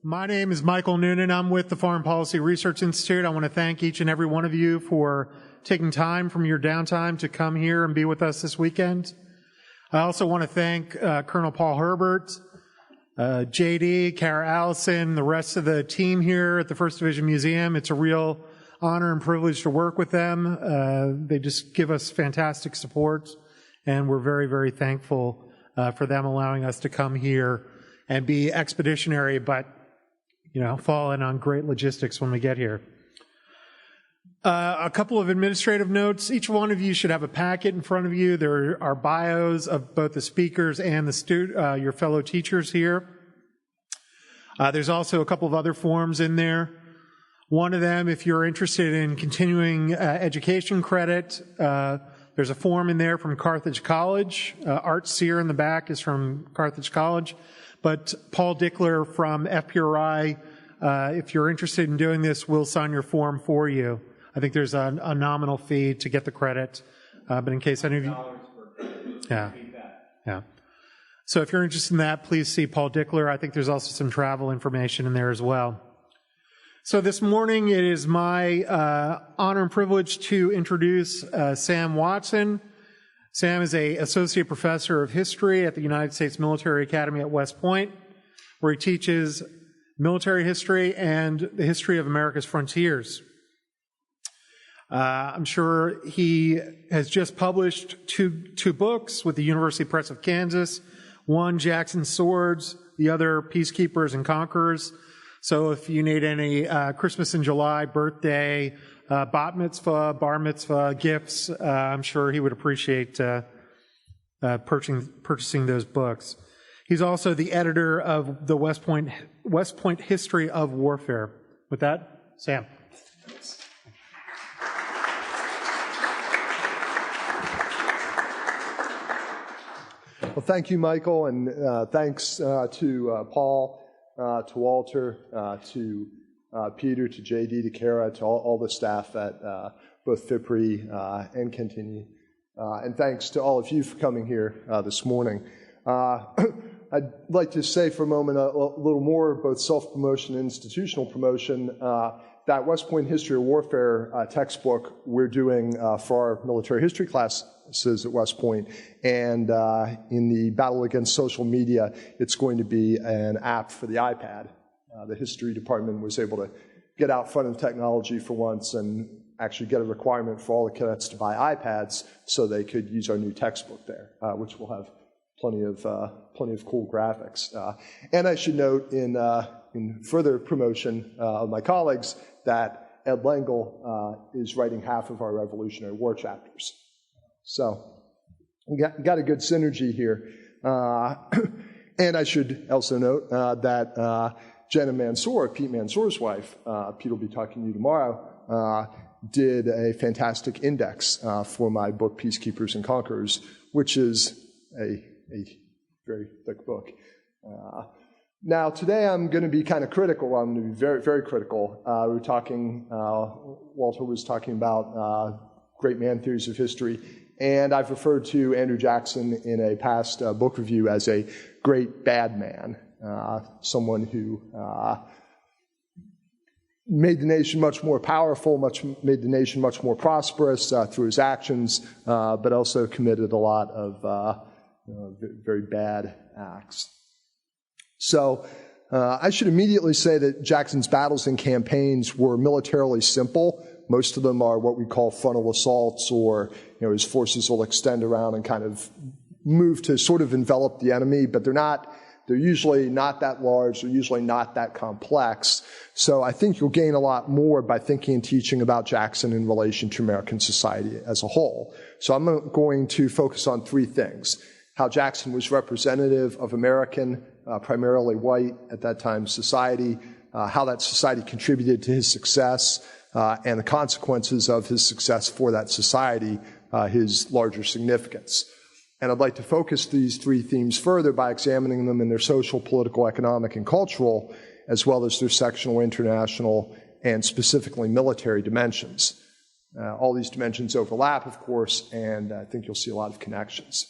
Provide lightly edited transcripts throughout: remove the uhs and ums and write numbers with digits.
My name is Michael Noonan. I'm with the Foreign Policy Research Institute. I want to thank each and every one of you for taking time from your downtime to come here and be with us this weekend. I also want to thank Colonel Paul Herbert, JD, Kara Allison, the rest of the team here at the 1st Division Museum. It's a real honor and privilege to work with them. They just give us fantastic support, and we're very, very thankful for them allowing us to come here and be expeditionary, but fall in on great logistics when we get here. A couple of administrative notes. Each one of you should have a packet in front of you. There are bios of both the speakers and the your fellow teachers here. There's also a couple of other forms in there. One of them, if you're interested in continuing education credit, there's a form in there from Carthage College. Art Sear in the back is from Carthage College. But Paul Dickler from FPRI, if you're interested in doing this, will sign your form for you. I think there's a nominal fee to get the credit, but in case any of you... Yeah. So if you're interested in that, please see Paul Dickler. I think there's also some travel information in there as well. So this morning, it is my honor and privilege to introduce Sam Watson. Sam is an associate professor of history at the United States Military Academy at West Point, where he teaches military history and the history of America's frontiers. I'm sure he has just published two books with the University Press of Kansas, one Jackson's Swords, the other Peacekeepers and Conquerors. So if you need any Christmas in July, birthday, bat mitzvah, bar mitzvah gifts, I'm sure he would appreciate purchasing those books. He's also the editor of the West Point History of Warfare. With that, Sam. Well, thank you, Michael, and thanks to Paul, to Walter, to Peter, to JD, to Kara, to all the staff at both FIPRI and Continue. And thanks to all of you for coming here this morning. I'd like to say for a moment a little more, both self-promotion and institutional promotion. That West Point History of Warfare textbook we're doing for our military history classes at West Point. And in the battle against social media, it's going to be an app for the iPad. The history department was able to get out front of technology for once and actually get a requirement for all the cadets to buy iPads so they could use our new textbook there, which will have plenty of cool graphics. And I should note in further promotion of my colleagues that Ed Lengel is writing half of our Revolutionary War chapters. So we got a good synergy here. And I should also note that Jenna Mansour, Pete Mansour's wife, Pete will be talking to you tomorrow, did a fantastic index for my book, Peacekeepers and Conquerors, which is a very thick book. Now, today I'm going to be kind of critical. I'm going to be very, very critical. Walter was talking about great man theories of history, and I've referred to Andrew Jackson in a past book review as a great bad man. Someone who made the nation much more powerful, made the nation much more prosperous through his actions, but also committed a lot of very bad acts. So I should immediately say that Jackson's battles and campaigns were militarily simple. Most of them are what we call frontal assaults, or his forces will extend around and kind of move to sort of envelop the enemy, but they're usually not that large, they're usually not that complex. So I think you'll gain a lot more by thinking and teaching about Jackson in relation to American society as a whole. So I'm going to focus on three things: how Jackson was representative of American, primarily white at that time, society, how that society contributed to his success, and the consequences of his success for that society, his larger significance. And I'd like to focus these three themes further by examining them in their social, political, economic, and cultural, as well as their sectional, international, and specifically military dimensions. All these dimensions overlap, of course, and I think you'll see a lot of connections.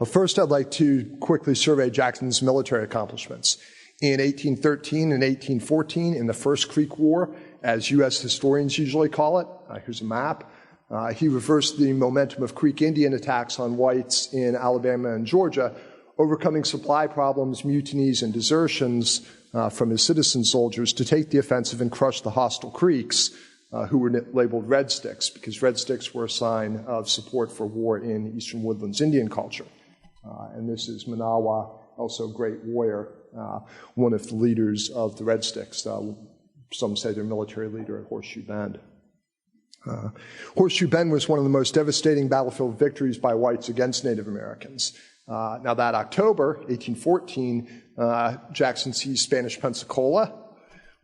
Well, first, I'd like to quickly survey Jackson's military accomplishments. In 1813 and 1814, in the First Creek War, as U.S. historians usually call it, here's a map, he reversed the momentum of Creek Indian attacks on whites in Alabama and Georgia, overcoming supply problems, mutinies, and desertions from his citizen soldiers to take the offensive and crush the hostile Creeks, who were labeled Red Sticks, because Red Sticks were a sign of support for war in Eastern Woodlands Indian culture. And this is Manawa, also a great warrior, one of the leaders of the Red Sticks. Some say their military leader at Horseshoe Bend. Horseshoe Bend was one of the most devastating battlefield victories by whites against Native Americans. Now that October, 1814, Jackson seized Spanish Pensacola,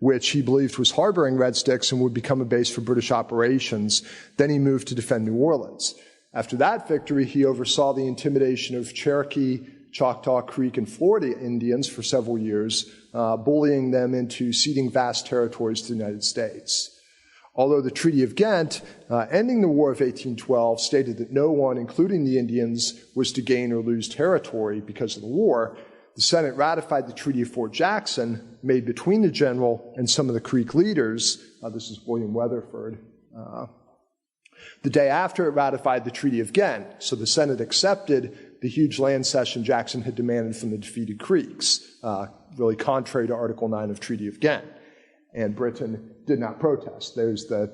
which he believed was harboring Red Sticks and would become a base for British operations. Then he moved to defend New Orleans. After that victory, he oversaw the intimidation of Cherokee, Choctaw Creek, and Florida Indians for several years, bullying them into ceding vast territories to the United States. Although the Treaty of Ghent, ending the War of 1812, stated that no one, including the Indians, was to gain or lose territory because of the war, the Senate ratified the Treaty of Fort Jackson, made between the general and some of the Creek leaders. This is William Weatherford. The day after it ratified the Treaty of Ghent, so the Senate accepted the huge land cession Jackson had demanded from the defeated Creeks, really contrary to Article 9 of Treaty of Ghent. And Britain did not protest. There's the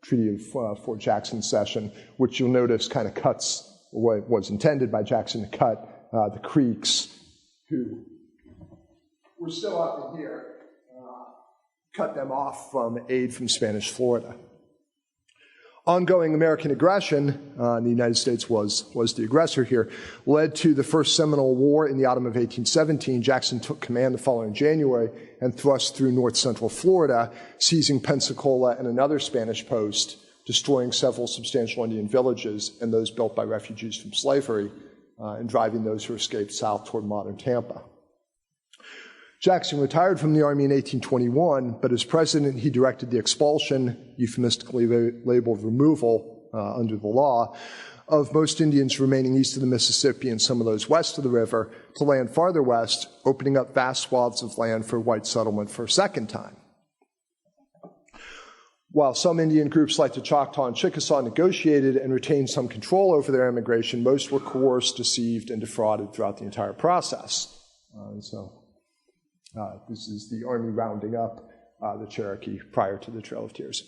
Treaty of Fort Jackson cession, which you'll notice kind of cuts what was intended by Jackson to cut the Creeks, who were still up in here, cut them off from aid from Spanish Florida. Ongoing American aggression, and the United States was the aggressor here, led to the First Seminole War in the autumn of 1817. Jackson took command the following January and thrust through north-central Florida, seizing Pensacola and another Spanish post, destroying several substantial Indian villages and those built by refugees from slavery, and driving those who escaped south toward modern Tampa. Jackson retired from the Army in 1821, but as president, he directed the expulsion, euphemistically labeled removal under the law, of most Indians remaining east of the Mississippi and some of those west of the river to land farther west, opening up vast swaths of land for white settlement for a second time. While some Indian groups like the Choctaw and Chickasaw negotiated and retained some control over their immigration, most were coerced, deceived, and defrauded throughout the entire process. This is the Army rounding up the Cherokee prior to the Trail of Tears.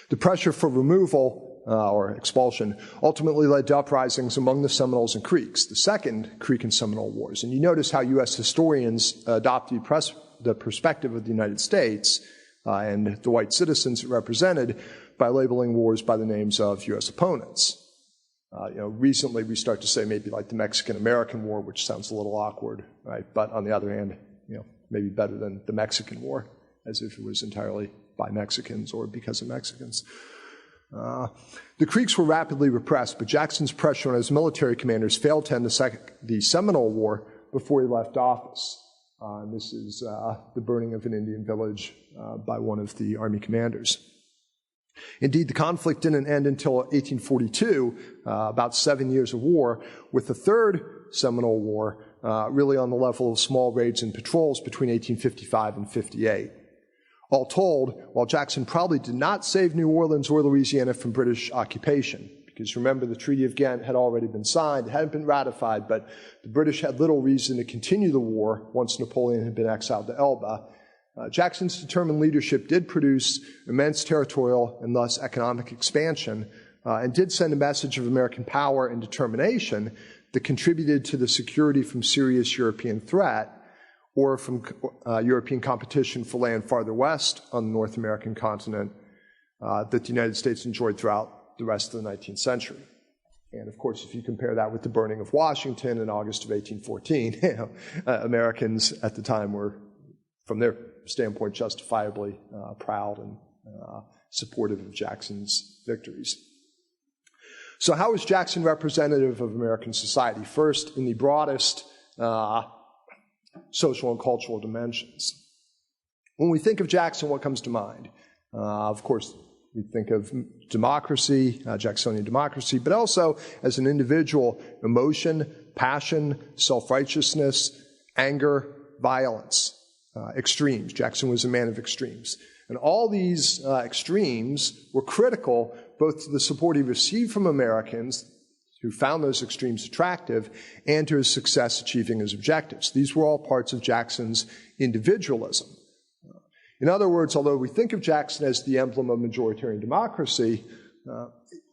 The pressure for removal or expulsion ultimately led to uprisings among the Seminoles and Creeks, the Second Creek and Seminole Wars. And you notice how U.S. historians adopt the perspective of the United States and the white citizens it represented by labeling wars by the names of U.S. opponents. Recently we start to say maybe like the Mexican-American War, which sounds a little awkward, right? But on the other hand, maybe better than the Mexican War, as if it was entirely by Mexicans or because of Mexicans. The Creeks were rapidly repressed, but Jackson's pressure on his military commanders failed to end the Seminole War before he left office. And this is the burning of an Indian village by one of the Army commanders. Indeed, the conflict didn't end until 1842, about 7 years of war, with the Third Seminole War really on the level of small raids and patrols between 1855 and 58. All told, while Jackson probably did not save New Orleans or Louisiana from British occupation, because remember the Treaty of Ghent had already been signed, it hadn't been ratified, but the British had little reason to continue the war once Napoleon had been exiled to Elba. Jackson's determined leadership did produce immense territorial and thus economic expansion, and did send a message of American power and determination that contributed to the security from serious European threat or from European competition for land farther west on the North American continent that the United States enjoyed throughout the rest of the 19th century. And of course, if you compare that with the burning of Washington in August of 1814, Americans at the time were, from their standpoint, justifiably proud and supportive of Jackson's victories. So how is Jackson representative of American society? First, in the broadest social and cultural dimensions. When we think of Jackson, what comes to mind? Of course, we think of democracy, Jacksonian democracy, but also as an individual, emotion, passion, self-righteousness, anger, violence. extremes. Jackson was a man of extremes. And all these extremes were critical both to the support he received from Americans who found those extremes attractive and to his success achieving his objectives. These were all parts of Jackson's individualism. In other words, although we think of Jackson as the emblem of majoritarian democracy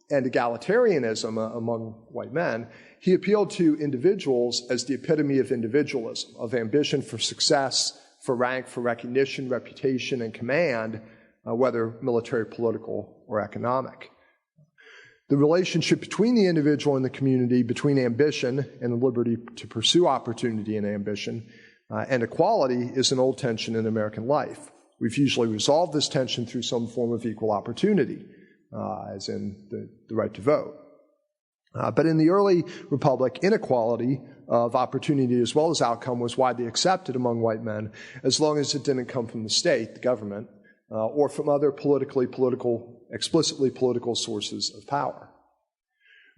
and egalitarianism among white men, he appealed to individuals as the epitome of individualism, of ambition for success, for rank, for recognition, reputation, and command, whether military, political, or economic. The relationship between the individual and the community, between ambition and the liberty to pursue opportunity and ambition, and equality is an old tension in American life. We've usually resolved this tension through some form of equal opportunity, as in the right to vote. But in the early republic, inequality of opportunity as well as outcome was widely accepted among white men as long as it didn't come from the state, the government, or from other explicitly political sources of power.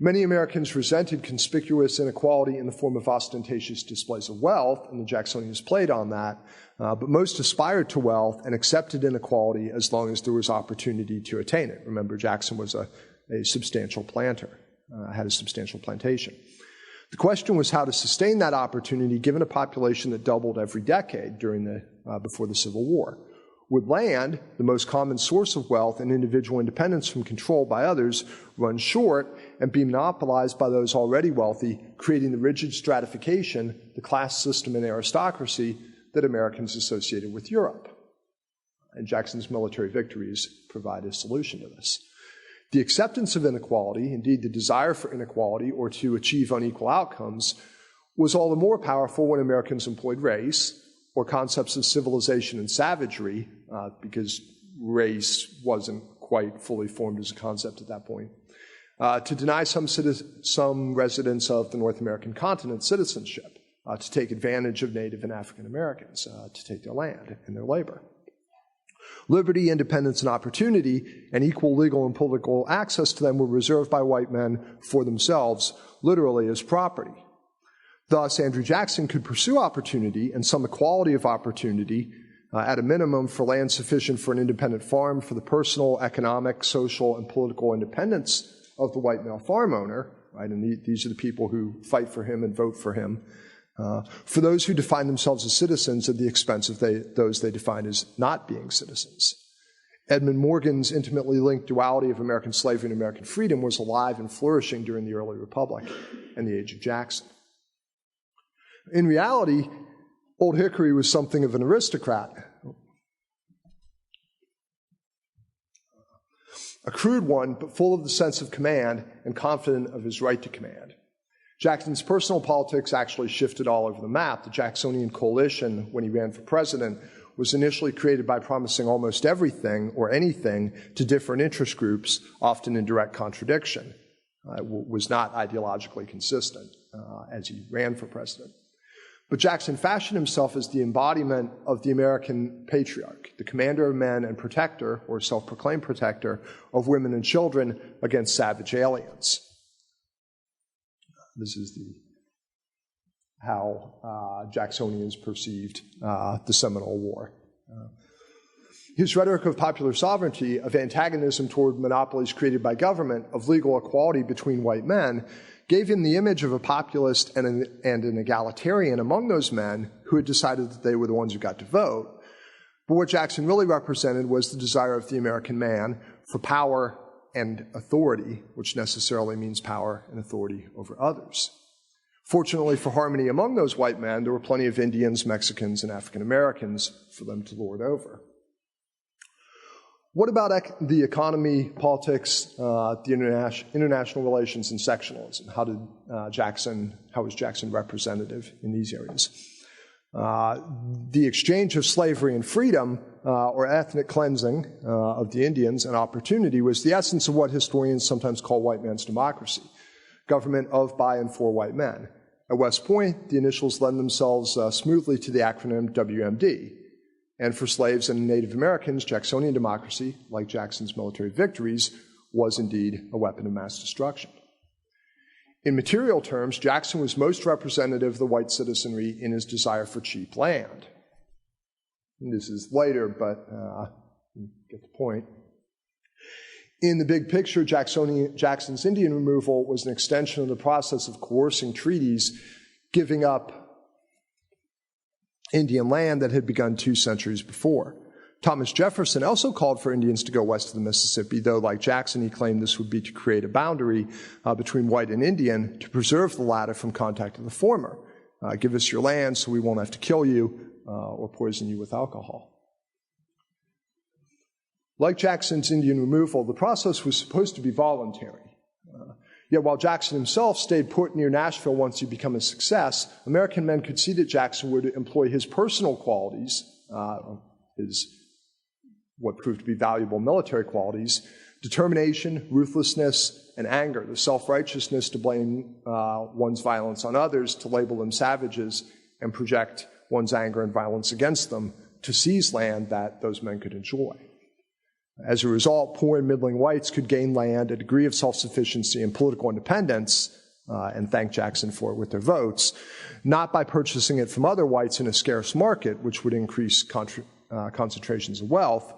Many Americans resented conspicuous inequality in the form of ostentatious displays of wealth, and the Jacksonians played on that, but most aspired to wealth and accepted inequality as long as there was opportunity to attain it. Remember, Jackson was a substantial planter, had a substantial plantation. The question was how to sustain that opportunity given a population that doubled every decade before the Civil War. Would land, the most common source of wealth and individual independence from control by others, run short and be monopolized by those already wealthy, creating the rigid stratification, the class system and aristocracy that Americans associated with Europe? And Jackson's military victories provide a solution to this. The acceptance of inequality, indeed the desire for inequality or to achieve unequal outcomes, was all the more powerful when Americans employed race, or concepts of civilization and savagery, because race wasn't quite fully formed as a concept at that point, to deny some residents of the North American continent citizenship, to take advantage of Native and African Americans, to take their land and their labor. Liberty, independence, and opportunity, and equal legal and political access to them were reserved by white men for themselves, literally as property. Thus, Andrew Jackson could pursue opportunity and some equality of opportunity, at a minimum for land sufficient for an independent farm, for the personal, economic, social, and political independence of the white male farm owner, right? And these are the people who fight for him and vote for him. For those who define themselves as citizens at the expense of those they define as not being citizens. Edmund Morgan's intimately linked duality of American slavery and American freedom was alive and flourishing during the early republic and the age of Jackson. In reality, Old Hickory was something of an aristocrat. A crude one, but full of the sense of command and confident of his right to command. Jackson's personal politics actually shifted all over the map. The Jacksonian coalition, when he ran for president, was initially created by promising almost everything or anything to different interest groups, often in direct contradiction. It was not ideologically consistent as he ran for president. But Jackson fashioned himself as the embodiment of the American patriarch, the commander of men and protector, or self-proclaimed protector, of women and children against savage aliens. This is how Jacksonians perceived the Seminole War. His rhetoric of popular sovereignty, of antagonism toward monopolies created by government, of legal equality between white men, gave him the image of a populist and an egalitarian among those men who had decided that they were the ones who got to vote. But what Jackson really represented was the desire of the American man for power and authority, which necessarily means power and authority over others. Fortunately for harmony among those white men, there were plenty of Indians, Mexicans, and African Americans for them to lord over. What about the economy, politics, the international relations, and sectionalism? How was Jackson representative in these areas? The exchange of slavery and freedom, or ethnic cleansing of the Indians and opportunity, was the essence of what historians sometimes call white man's democracy, government of, by, and for white men. At West Point, the initials lend themselves smoothly to the acronym WMD. And for slaves and Native Americans, Jacksonian democracy, like Jackson's military victories, was indeed a weapon of mass destruction. In material terms, Jackson was most representative of the white citizenry in his desire for cheap land. This is later, but you get the point. In the big picture, Jackson's Indian removal was an extension of the process of coercing treaties, giving up Indian land that had begun 2 centuries before. Thomas Jefferson also called for Indians to go west of the Mississippi, though, like Jackson, he claimed this would be to create a boundary between white and Indian to preserve the latter from contact with the former. Give us your land so we won't have to kill you or poison you with alcohol. Like Jackson's Indian removal, the process was supposed to be voluntary. Yet while Jackson himself stayed put near Nashville once he'd become a success, American men could see that Jackson would employ his personal qualities, what proved to be valuable military qualities, determination, ruthlessness, and anger, the self-righteousness to blame one's violence on others, to label them savages, and project one's anger and violence against them, to seize land that those men could enjoy. As a result, poor and middling whites could gain land, a degree of self-sufficiency and political independence, and thank Jackson for it with their votes, not by purchasing it from other whites in a scarce market, which would increase concentrations of wealth,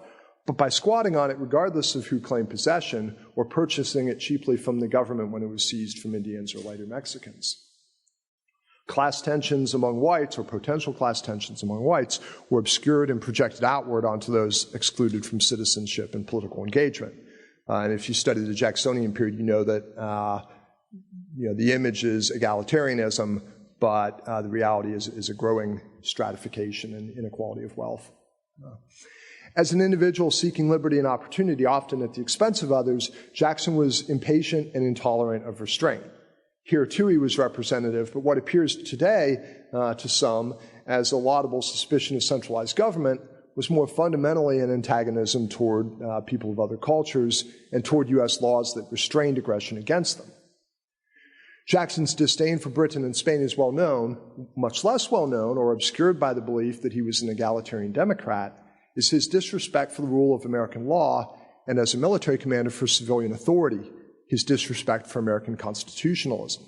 but by squatting on it regardless of who claimed possession, or purchasing it cheaply from the government when it was seized from Indians or later Mexicans. Class tensions among whites, or potential class tensions among whites, were obscured and projected outward onto those excluded from citizenship and political engagement. And if you study the Jacksonian period, you know that the image is egalitarianism, but the reality is a growing stratification and inequality of wealth. As an individual seeking liberty and opportunity, often at the expense of others, Jackson was impatient and intolerant of restraint. Here, too, he was representative, but what appears today to some as a laudable suspicion of centralized government was more fundamentally an antagonism toward people of other cultures and toward U.S. laws that restrained aggression against them. Jackson's disdain for Britain and Spain is well known. Much less well known, or obscured by the belief that he was an egalitarian Democrat, is his disrespect for the rule of American law and, as a military commander, for civilian authority, his disrespect for American constitutionalism.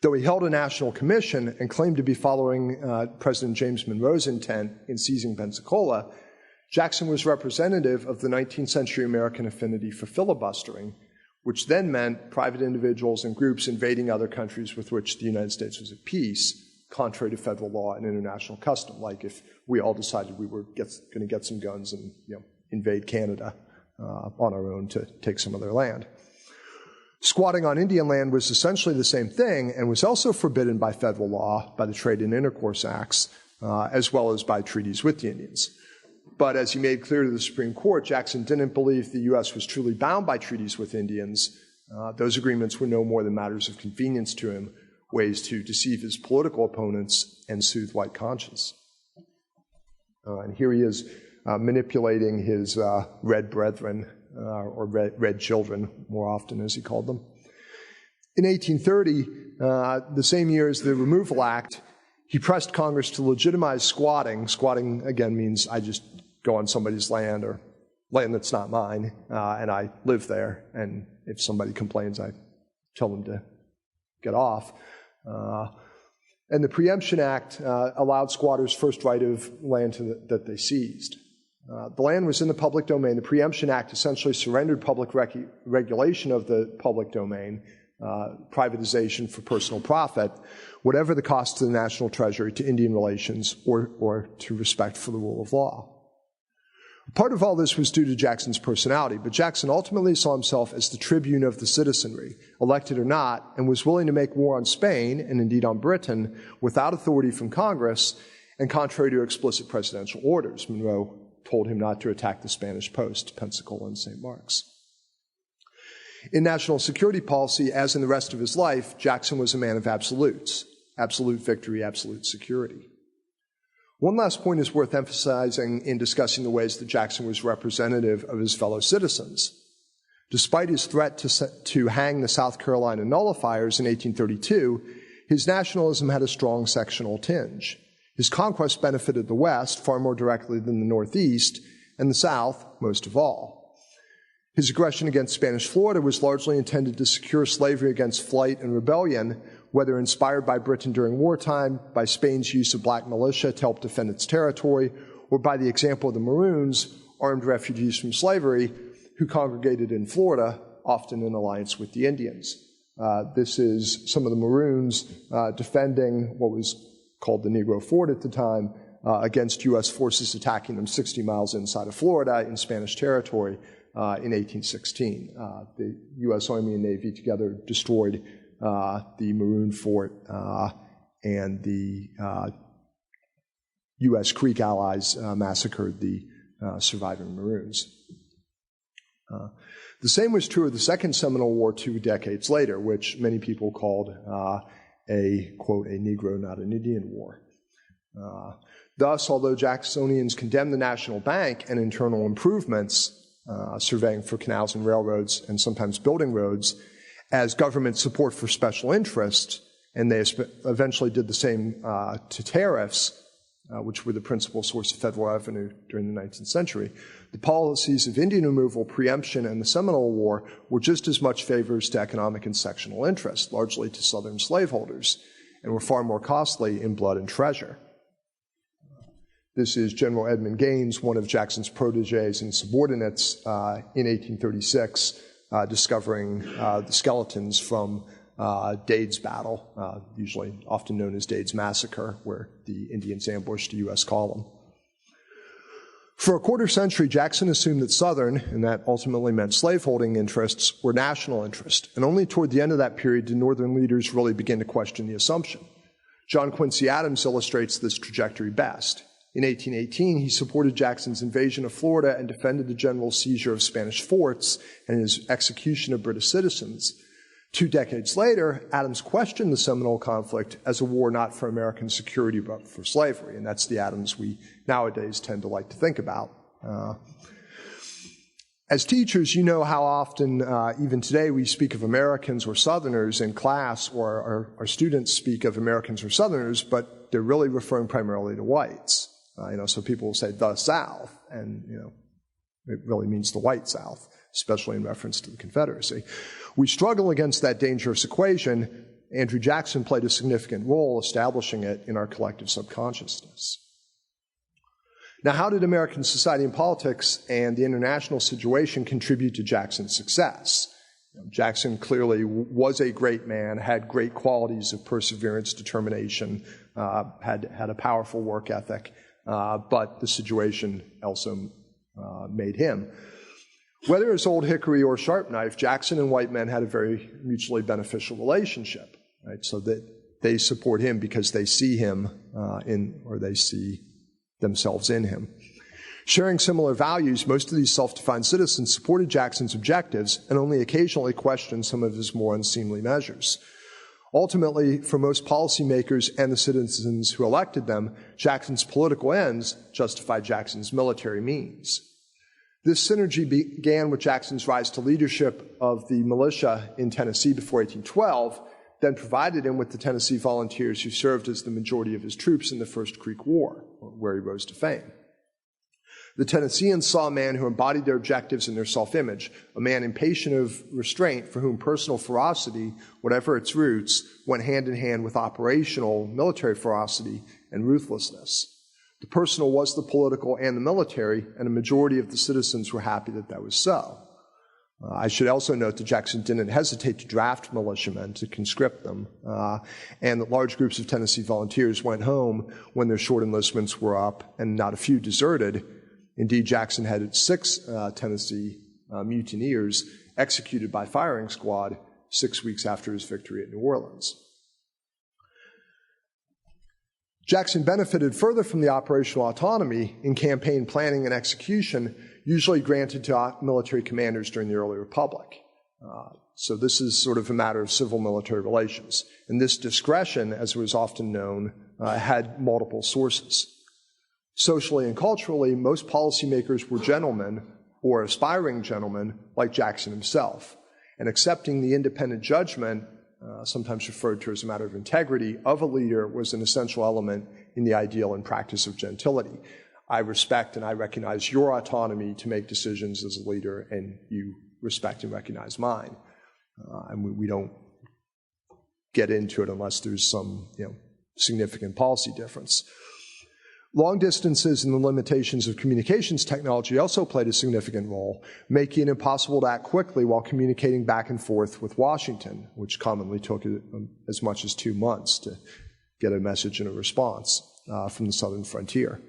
Though he held a national commission and claimed to be following President James Monroe's intent in seizing Pensacola, Jackson was representative of the 19th century American affinity for filibustering, which then meant private individuals and groups invading other countries with which the United States was at peace, contrary to federal law and international custom, like if we all decided we were going to get some guns and invade Canada on our own to take some of their land. Squatting on Indian land was essentially the same thing and was also forbidden by federal law, by the Trade and Intercourse Acts, as well as by treaties with the Indians. But as he made clear to the Supreme Court, Jackson didn't believe the U.S. was truly bound by treaties with Indians. Those agreements were no more than matters of convenience to him, ways to deceive his political opponents and soothe white conscience. And here he is manipulating his red brethren, or red children, more often as he called them. In 1830, the same year as the Removal Act, he pressed Congress to legitimize squatting. Squatting, again, means I just go on somebody's land or land that's not mine, and I live there. And if somebody complains, I tell them to get off. And the Preemption Act allowed squatters first right of land that they seized. The land was in the public domain. The Preemption Act essentially surrendered public regulation of the public domain, privatization for personal profit, whatever the cost to the national treasury, to Indian relations, or to respect for the rule of law. Part of all this was due to Jackson's personality, but Jackson ultimately saw himself as the tribune of the citizenry, elected or not, and was willing to make war on Spain, and indeed on Britain, without authority from Congress, and contrary to explicit presidential orders. Monroe told him not to attack the Spanish post, Pensacola and St. Mark's. In national security policy, as in the rest of his life, Jackson was a man of absolutes: absolute victory, absolute security. One last point is worth emphasizing in discussing the ways that Jackson was representative of his fellow citizens. Despite his threat to hang the South Carolina nullifiers in 1832, his nationalism had a strong sectional tinge. His conquest benefited the West far more directly than the Northeast, and the South most of all. His aggression against Spanish Florida was largely intended to secure slavery against flight and rebellion, whether inspired by Britain during wartime, by Spain's use of black militia to help defend its territory, or by the example of the Maroons, armed refugees from slavery who congregated in Florida, often in alliance with the Indians. This is some of the Maroons defending what was called the Negro Fort at the time against U.S. forces attacking them 60 miles inside of Florida in Spanish territory in 1816. The U.S. Army and Navy together destroyed the Maroon Fort and the U.S. Creek allies massacred the surviving Maroons. The same was true of the Second Seminole War 2 decades later, which many people called a, quote, a Negro, not an Indian war. Thus, although Jacksonians condemned the National Bank and internal improvements, surveying for canals and railroads and sometimes building roads, as government support for special interests, and they eventually did the same to tariffs, which were the principal source of federal revenue during the 19th century, the policies of Indian removal, preemption, and the Seminole War were just as much favors to economic and sectional interest, largely to Southern slaveholders, and were far more costly in blood and treasure. This is General Edmund Gaines, one of Jackson's proteges and subordinates in 1836, discovering the skeletons from Dade's battle, usually often known as Dade's Massacre, where the Indians ambushed a U.S. column. For a quarter century, Jackson assumed that Southern, and that ultimately meant slaveholding interests, were national interests, and only toward the end of that period did Northern leaders really begin to question the assumption. John Quincy Adams illustrates this trajectory best. In 1818, he supported Jackson's invasion of Florida and defended the general seizure of Spanish forts and his execution of British citizens. 2 decades later, Adams questioned the Seminole conflict as a war not for American security but for slavery, and that's the Adams we nowadays tend to like to think about. As teachers, you know how often, even today, we speak of Americans or Southerners in class, or our students speak of Americans or Southerners, but they're really referring primarily to whites. So people will say the South, and it really means the white South, especially in reference to the Confederacy. We struggle against that dangerous equation. Andrew Jackson played a significant role establishing it in our collective subconsciousness. Now, how did American society and politics and the international situation contribute to Jackson's success? Jackson clearly was a great man, had great qualities of perseverance, determination, had a powerful work ethic, but the situation also made him. Whether it's Old Hickory or Sharp Knife, Jackson and white men had a very mutually beneficial relationship, right? So that they support him because they see him or they see themselves in him. Sharing similar values, most of these self-defined citizens supported Jackson's objectives and only occasionally questioned some of his more unseemly measures. Ultimately, for most policymakers and the citizens who elected them, Jackson's political ends justified Jackson's military means. This synergy began with Jackson's rise to leadership of the militia in Tennessee before 1812, then provided him with the Tennessee Volunteers who served as the majority of his troops in the First Creek War, where he rose to fame. The Tennesseans saw a man who embodied their objectives and their self-image, a man impatient of restraint for whom personal ferocity, whatever its roots, went hand in hand with operational military ferocity and ruthlessness. The personal was the political and the military, and a majority of the citizens were happy that that was so. I should also note that Jackson didn't hesitate to draft militiamen, to conscript them, and that large groups of Tennessee volunteers went home when their short enlistments were up, and not a few deserted. Indeed, Jackson had 6 Tennessee mutineers executed by firing squad 6 weeks after his victory at New Orleans. Jackson benefited further from the operational autonomy in campaign planning and execution, usually granted to military commanders during the early republic. So this is sort of a matter of civil-military relations. And this discretion, as it was often known, had multiple sources. Socially and culturally, most policymakers were gentlemen or aspiring gentlemen like Jackson himself. And accepting the independent judgment, sometimes referred to as a matter of integrity, of a leader was an essential element in the ideal and practice of gentility. I respect and I recognize your autonomy to make decisions as a leader, and you respect and recognize mine. And we don't get into it unless there's some significant policy difference. Long distances and the limitations of communications technology also played a significant role, making it impossible to act quickly while communicating back and forth with Washington, which commonly took as much as 2 months to get a message and a response from the southern frontier.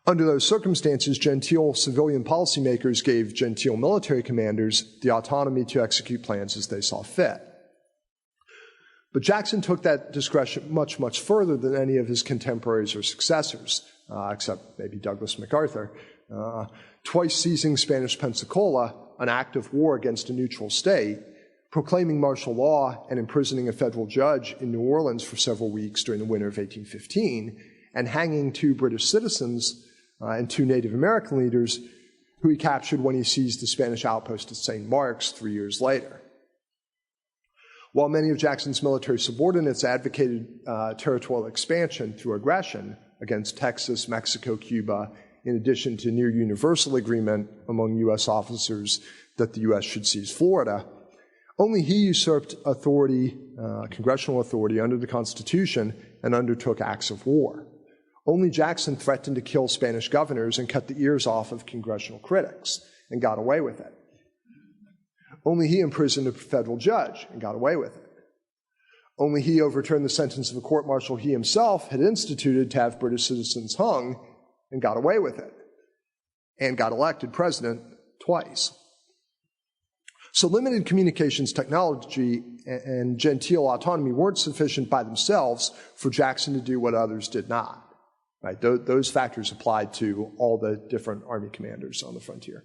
Under those circumstances, genteel civilian policymakers gave genteel military commanders the autonomy to execute plans as they saw fit. But Jackson took that discretion much, much further than any of his contemporaries or successors, except maybe Douglas MacArthur, twice seizing Spanish Pensacola, an act of war against a neutral state, proclaiming martial law and imprisoning a federal judge in New Orleans for several weeks during the winter of 1815, and hanging 2 British citizens and 2 Native American leaders who he captured when he seized the Spanish outpost at St. Mark's 3 years later. While many of Jackson's military subordinates advocated territorial expansion through aggression against Texas, Mexico, Cuba, in addition to near universal agreement among U.S. officers that the U.S. should seize Florida, only he usurped authority, congressional authority under the Constitution and undertook acts of war. Only Jackson threatened to kill Spanish governors and cut the ears off of congressional critics and got away with it. Only he imprisoned a federal judge and got away with it. Only he overturned the sentence of a court-martial he himself had instituted to have British citizens hung and got away with it, and got elected president twice. So limited communications technology and genteel autonomy weren't sufficient by themselves for Jackson to do what others did not. Right? Those factors applied to all the different Army commanders on the frontier.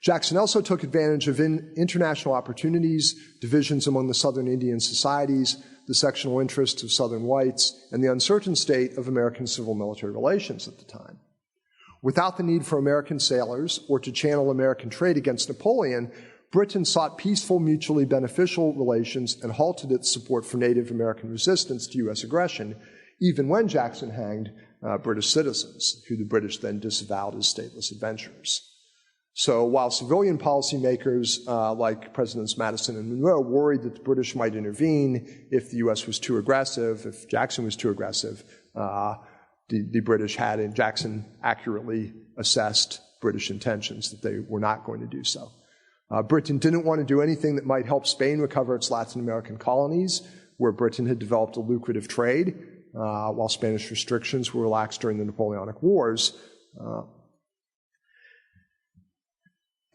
Jackson also took advantage of international opportunities, divisions among the Southern Indian societies, the sectional interests of Southern whites, and the uncertain state of American civil-military relations at the time. Without the need for American sailors or to channel American trade against Napoleon, Britain sought peaceful, mutually beneficial relations and halted its support for Native American resistance to U.S. aggression, even when Jackson hanged British citizens, who the British then disavowed as stateless adventurers. So while civilian policymakers like Presidents Madison and Monroe worried that the British might intervene if the U.S. was too aggressive, if Jackson was too aggressive, the British had, and Jackson accurately assessed British intentions that they were not going to do so. Britain didn't want to do anything that might help Spain recover its Latin American colonies, where Britain had developed a lucrative trade, while Spanish restrictions were relaxed during the Napoleonic Wars.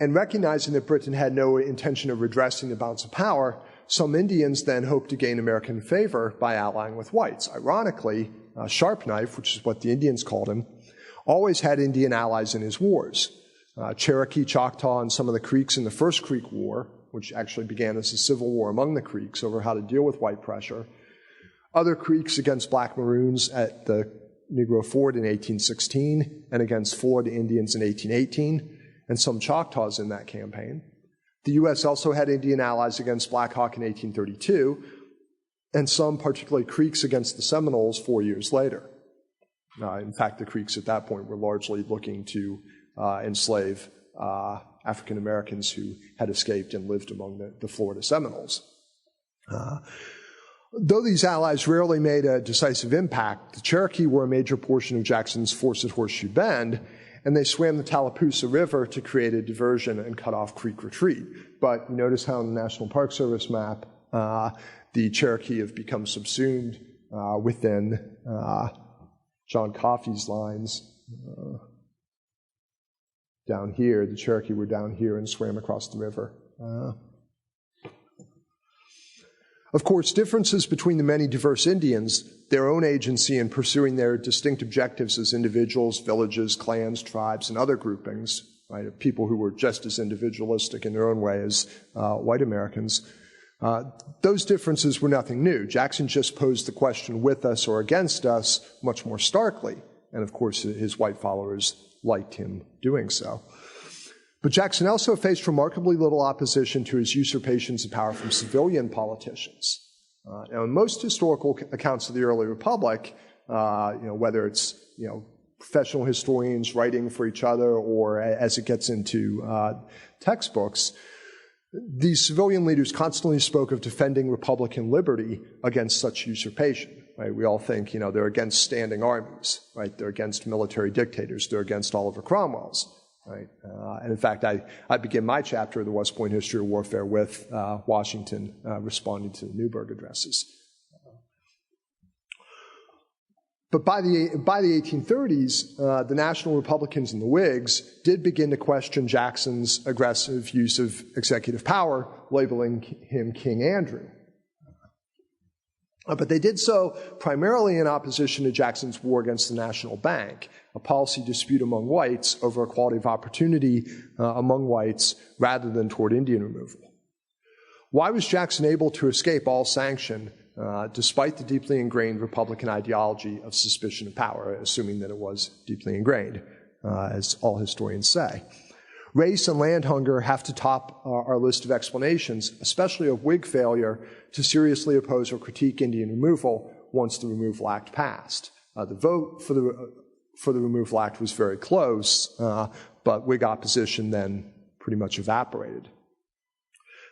And recognizing that Britain had no intention of redressing the balance of power, some Indians then hoped to gain American favor by allying with whites. Ironically, Sharp Knife, which is what the Indians called him, always had Indian allies in his wars. Cherokee, Choctaw, and some of the Creeks in the First Creek War, which actually began as a civil war among the Creeks over how to deal with white pressure. Other Creeks against black Maroons at the Negro Fort in 1816 and against Florida Indians in 1818. And some Choctaws in that campaign. The U.S. also had Indian allies against Black Hawk in 1832, and some, particularly Creeks, against the Seminoles 4 years later. In fact, the Creeks at that point were largely looking to enslave African Americans who had escaped and lived among the Florida Seminoles. Though these allies rarely made a decisive impact, the Cherokee were a major portion of Jackson's force at Horseshoe Bend, and they swam the Tallapoosa River to create a diversion and cut off Creek retreat. But you notice how on the National Park Service map, the Cherokee have become subsumed within John Coffey's lines. Down here, the Cherokee were down here and swam across the river. Of course, differences between the many diverse Indians, their own agency in pursuing their distinct objectives as individuals, villages, clans, tribes, and other groupings, right, of people who were just as individualistic in their own way as white Americans, those differences were nothing new. Jackson just posed the question with us or against us much more starkly, and of course his white followers liked him doing so. But Jackson also faced remarkably little opposition to his usurpations of power from civilian politicians. Now, in most historical accounts of the early republic, whether it's professional historians writing for each other or as it gets into textbooks, these civilian leaders constantly spoke of defending republican liberty against such usurpation. right? We all think, they're against standing armies, right? They're against military dictators. They're against Oliver Cromwell's, right? And in fact, I begin my chapter of the West Point History of Warfare with Washington responding to the Newburgh addresses. But by the 1830s, the National Republicans and the Whigs did begin to question Jackson's aggressive use of executive power, labeling him King Andrew. But they did so primarily in opposition to Jackson's war against the National Bank, a policy dispute among whites over equality of opportunity among whites rather than toward Indian removal. Why was Jackson able to escape all sanction despite the deeply ingrained Republican ideology of suspicion of power, assuming that it was deeply ingrained, as all historians say? Race and land hunger have to top our list of explanations, especially of Whig failure to seriously oppose or critique Indian removal once the Removal Act passed. The vote for the Removal Act was very close, but Whig opposition then pretty much evaporated.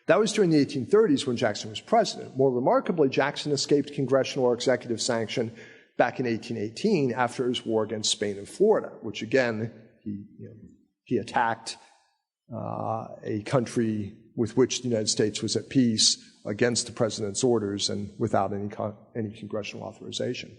That was during the 1830s when Jackson was president. More remarkably, Jackson escaped congressional or executive sanction back in 1818 after his war against Spain and Florida, which again, he attacked a country with which the United States was at peace against the president's orders and without any congressional authorization.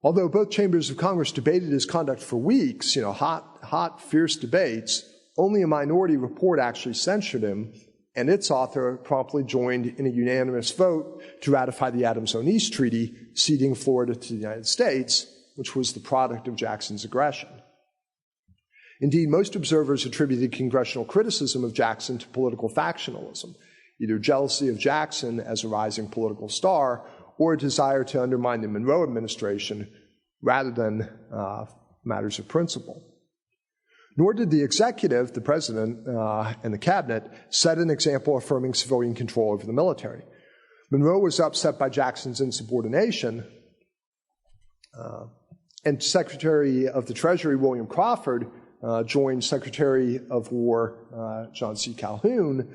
Although both chambers of Congress debated his conduct for weeks, hot, fierce debates, only a minority report actually censured him, and its author promptly joined in a unanimous vote to ratify the Adams-Onis Treaty, ceding Florida to the United States, which was the product of Jackson's aggression. Indeed, most observers attributed congressional criticism of Jackson to political factionalism, either jealousy of Jackson as a rising political star or a desire to undermine the Monroe administration rather than matters of principle. Nor did the executive, the president, and the cabinet set an example affirming civilian control over the military. Monroe was upset by Jackson's insubordination, and Secretary of the Treasury William Crawford joined Secretary of War John C. Calhoun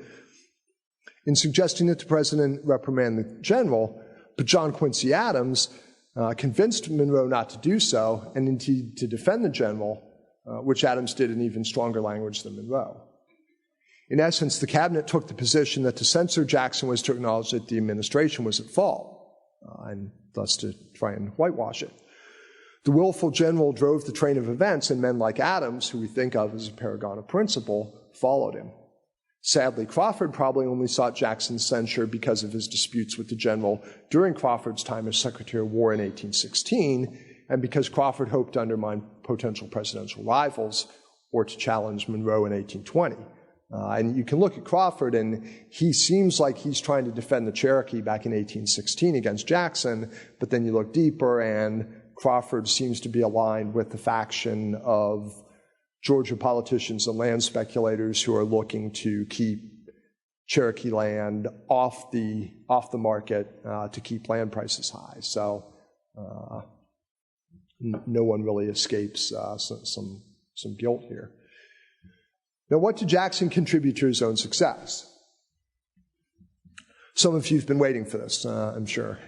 in suggesting that the president reprimand the general, but John Quincy Adams convinced Monroe not to do so, and indeed to defend the general, which Adams did in even stronger language than Monroe. In essence, the cabinet took the position that to censor Jackson was to acknowledge that the administration was at fault, and thus to try and whitewash it. The willful general drove the train of events, and men like Adams, who we think of as a paragon of principle, followed him. Sadly, Crawford probably only sought Jackson's censure because of his disputes with the general during Crawford's time as Secretary of War in 1816, and because Crawford hoped to undermine potential presidential rivals or to challenge Monroe in 1820. And you can look at Crawford, and he seems like he's trying to defend the Cherokee back in 1816 against Jackson, but then you look deeper, and Crawford seems to be aligned with the faction of Georgia politicians and land speculators who are looking to keep Cherokee land off the market to keep land prices high. So no one really escapes some guilt here. Now, what did Jackson contribute to his own success? Some of you have been waiting for this, I'm sure.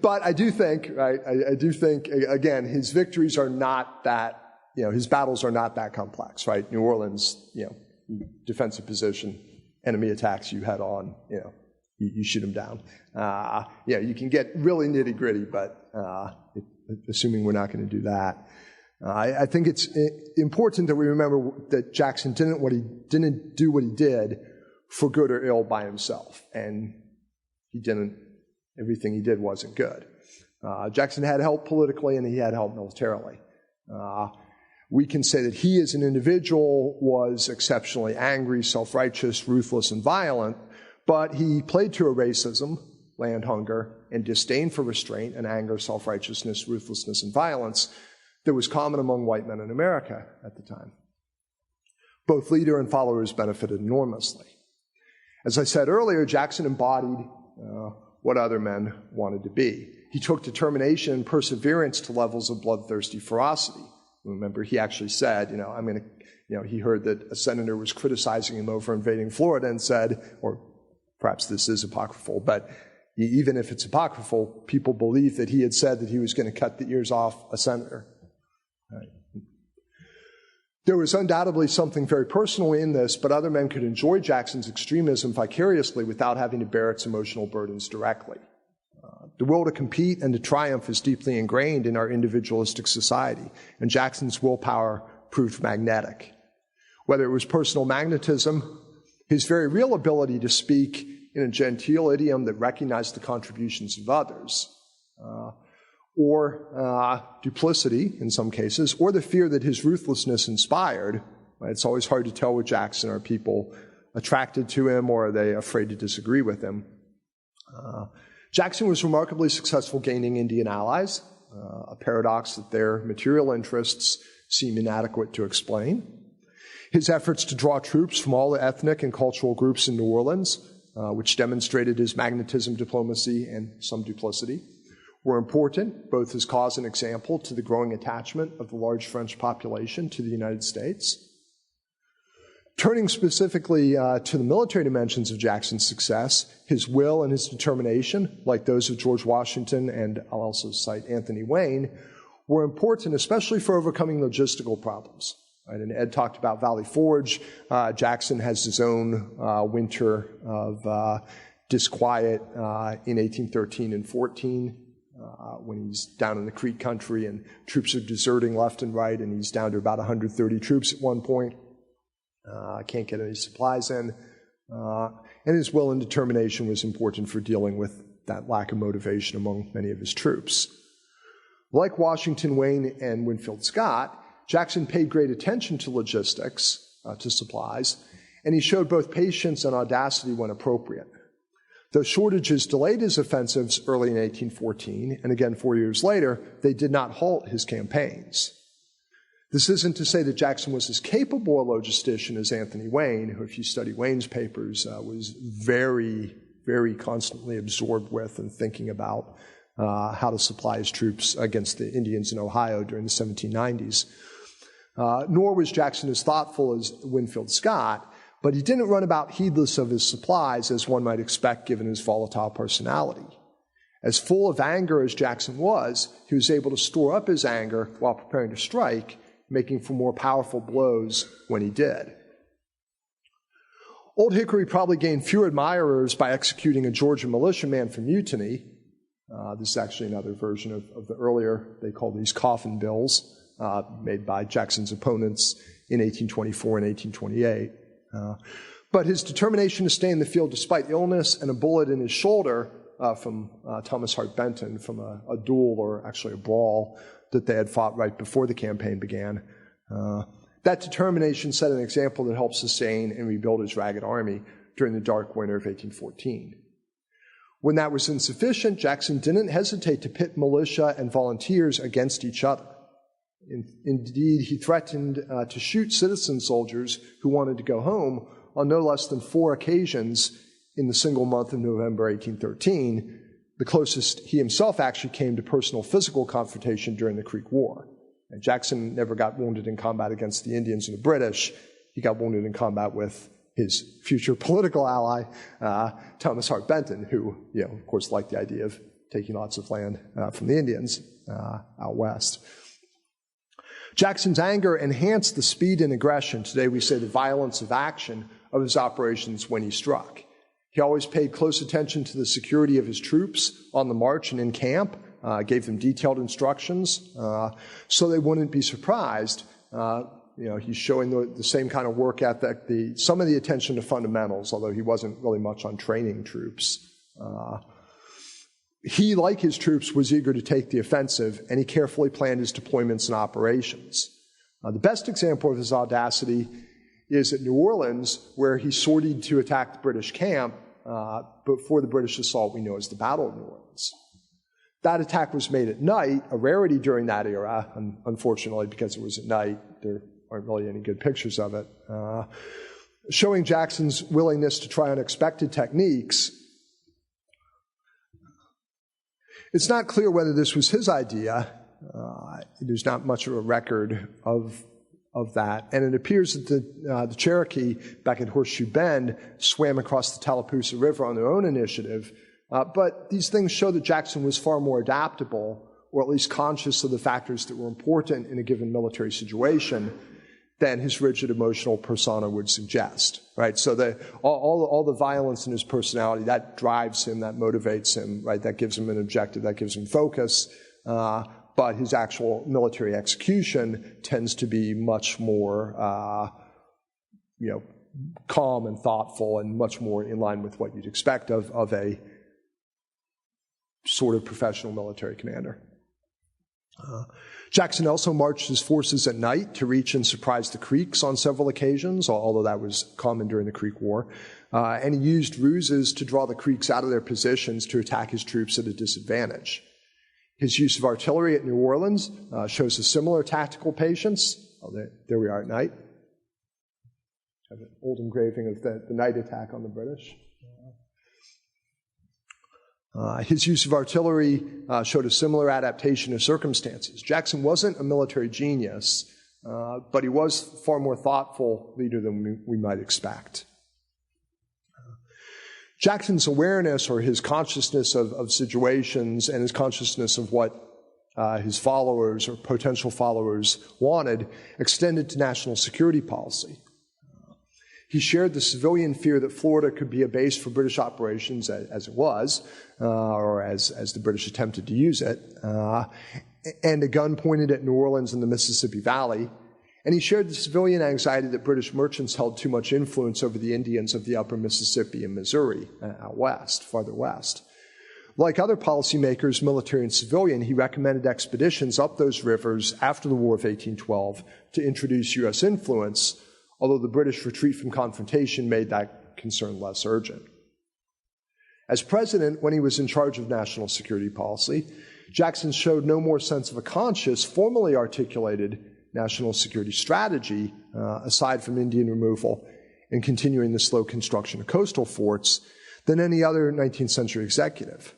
But I do think, right, I do think, again, his victories are not that, his battles are not that complex, right? New Orleans, defensive position, enemy attacks you head on, you shoot them down. You can get really nitty-gritty, but assuming we're not going to do that. I think it's important that we remember that Jackson didn't do what he did for good or ill by himself, and everything he did wasn't good. Jackson had help politically, and he had help militarily. We can say that he as an individual was exceptionally angry, self-righteous, ruthless, and violent, but he played to a racism, land hunger, and disdain for restraint and anger, self-righteousness, ruthlessness, and violence that was common among white men in America at the time. Both leader and followers benefited enormously. As I said earlier, Jackson embodied what other men wanted to be. He took determination and perseverance to levels of bloodthirsty ferocity. Remember, he actually said, he heard that a senator was criticizing him over invading Florida and said, or perhaps this is apocryphal, but Even if it's apocryphal, people believe that he had said that he was going to cut the ears off a senator. Right. There was undoubtedly something very personal in this, but other men could enjoy Jackson's extremism vicariously without having to bear its emotional burdens directly. The will to compete and to triumph is deeply ingrained in our individualistic society, and Jackson's willpower proved magnetic. Whether it was personal magnetism, his very real ability to speak in a genteel idiom that recognized the contributions of others, or duplicity in some cases, or the fear that his ruthlessness inspired. Right? It's always hard to tell with Jackson. Are people attracted to him, or are they afraid to disagree with him? Jackson was remarkably successful gaining Indian allies, a paradox that their material interests seem inadequate to explain. His efforts to draw troops from all the ethnic and cultural groups in New Orleans, which demonstrated his magnetism, diplomacy, and some duplicity, were important, both as cause and example to the growing attachment of the large French population to the United States. Turning specifically to the military dimensions of Jackson's success, his will and his determination, like those of George Washington and I'll also cite Anthony Wayne, were important, especially for overcoming logistical problems. Right? And Ed talked about Valley Forge. Jackson has his own winter of disquiet in 1813 and 14 when he's down in the Creek country and troops are deserting left and right, and he's down to about 130 troops at one point. Can't get any supplies in. And his will and determination was important for dealing with that lack of motivation among many of his troops. Like Washington, Wayne, and Winfield Scott, Jackson paid great attention to logistics, to supplies, and he showed both patience and audacity when appropriate. Though shortages delayed his offensives early in 1814, and again 4 years later, they did not halt his campaigns. This isn't to say that Jackson was as capable a logistician as Anthony Wayne, who, if you study Wayne's papers, was very, very constantly absorbed with and thinking about how to supply his troops against the Indians in Ohio during the 1790s. Nor was Jackson as thoughtful as Winfield Scott, but he didn't run about heedless of his supplies, as one might expect given his volatile personality. As full of anger as Jackson was, he was able to store up his anger while preparing to strike, making for more powerful blows when he did. Old Hickory probably gained fewer admirers by executing a Georgia militia man for mutiny. This is actually another version of the earlier, they call these coffin bills, made by Jackson's opponents in 1824 and 1828. But his determination to stay in the field despite illness and a bullet in his shoulder from Thomas Hart Benton from a duel, or actually a brawl, that they had fought right before the campaign began. That determination set an example that helped sustain and rebuild his ragged army during the dark winter of 1814. When that was insufficient, Jackson didn't hesitate to pit militia and volunteers against each other. Indeed, he threatened to shoot citizen soldiers who wanted to go home on no less than 4 occasions in the single month of November 1813. The closest he himself actually came to personal physical confrontation during the Creek War. And Jackson never got wounded in combat against the Indians or the British. He got wounded in combat with his future political ally, Thomas Hart Benton, who, of course, liked the idea of taking lots of land from the Indians out west. Jackson's anger enhanced the speed and aggression, today we say the violence of action, of his operations when he struck. He always paid close attention to the security of his troops on the march and in camp, gave them detailed instructions so they wouldn't be surprised. He's showing the same kind of work ethic, some of the attention to fundamentals, although he wasn't really much on training troops. He, like his troops, was eager to take the offensive, and he carefully planned his deployments and operations. The best example of his audacity is at New Orleans, where he sortied to attack the British camp before the British assault we know as the Battle of New Orleans. That attack was made at night, a rarity during that era, and unfortunately, because it was at night, there aren't really any good pictures of it, showing Jackson's willingness to try unexpected techniques. It's not clear whether this was his idea. There's not much of a record of that. And it appears that the Cherokee back at Horseshoe Bend swam across the Tallapoosa River on their own initiative But these things show that Jackson was far more adaptable, or at least conscious of the factors that were important in a given military situation, than his rigid emotional persona would suggest, right? So all the violence in his personality, that drives him, that motivates him, right? That gives him an objective, that gives him focus. But his actual military execution tends to be much more, calm and thoughtful and much more in line with what you'd expect of a sort of professional military commander. Jackson also marched his forces at night to reach and surprise the Creeks on several occasions, although that was common during the Creek War. And he used ruses to draw the Creeks out of their positions to attack his troops at a disadvantage. His use of artillery at New Orleans shows a similar tactical patience. Oh, there we are at night. Have an old engraving of the night attack on the British. His use of artillery showed a similar adaptation to circumstances. Jackson wasn't a military genius, but he was a far more thoughtful leader than we might expect. Jackson's awareness, or his consciousness of situations and his consciousness of what his followers or potential followers wanted, extended to national security policy. He shared the civilian fear that Florida could be a base for British operations, as it was, or as the British attempted to use it, and a gun pointed at New Orleans and the Mississippi Valley. And he shared the civilian anxiety that British merchants held too much influence over the Indians of the upper Mississippi and Missouri, out west, farther west. Like other policymakers, military and civilian, he recommended expeditions up those rivers after the War of 1812 to introduce U.S. influence, although the British retreat from confrontation made that concern less urgent. As president, when he was in charge of national security policy, Jackson showed no more sense of a conscious, formally articulated national security strategy, aside from Indian removal and continuing the slow construction of coastal forts, than any other 19th century executive.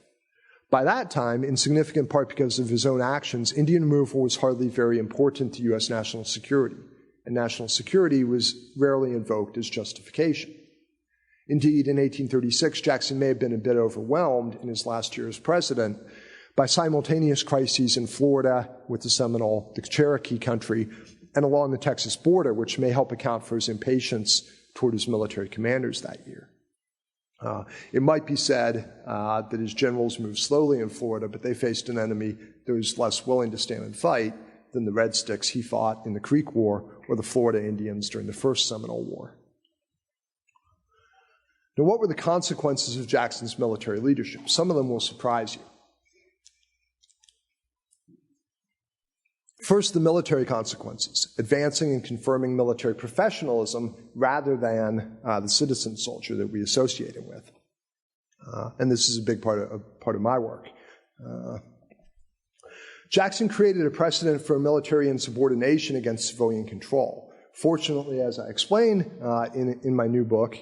By that time, in significant part because of his own actions, Indian removal was hardly very important to U.S. national security, and national security was rarely invoked as justification. Indeed, in 1836, Jackson may have been a bit overwhelmed in his last year as president by simultaneous crises in Florida with the Seminole, the Cherokee country, and along the Texas border, which may help account for his impatience toward his military commanders that year. It might be said that his generals moved slowly in Florida, but they faced an enemy that was less willing to stand and fight than the Red Sticks he fought in the Creek War or the Florida Indians during the First Seminole War. Now, what were the consequences of Jackson's military leadership? Some of them will surprise you. First, the military consequences, advancing and confirming military professionalism rather than the citizen soldier that we associate him with. And this is a big part of my work. Jackson created a precedent for military insubordination against civilian control. Fortunately, as I explain in my new book,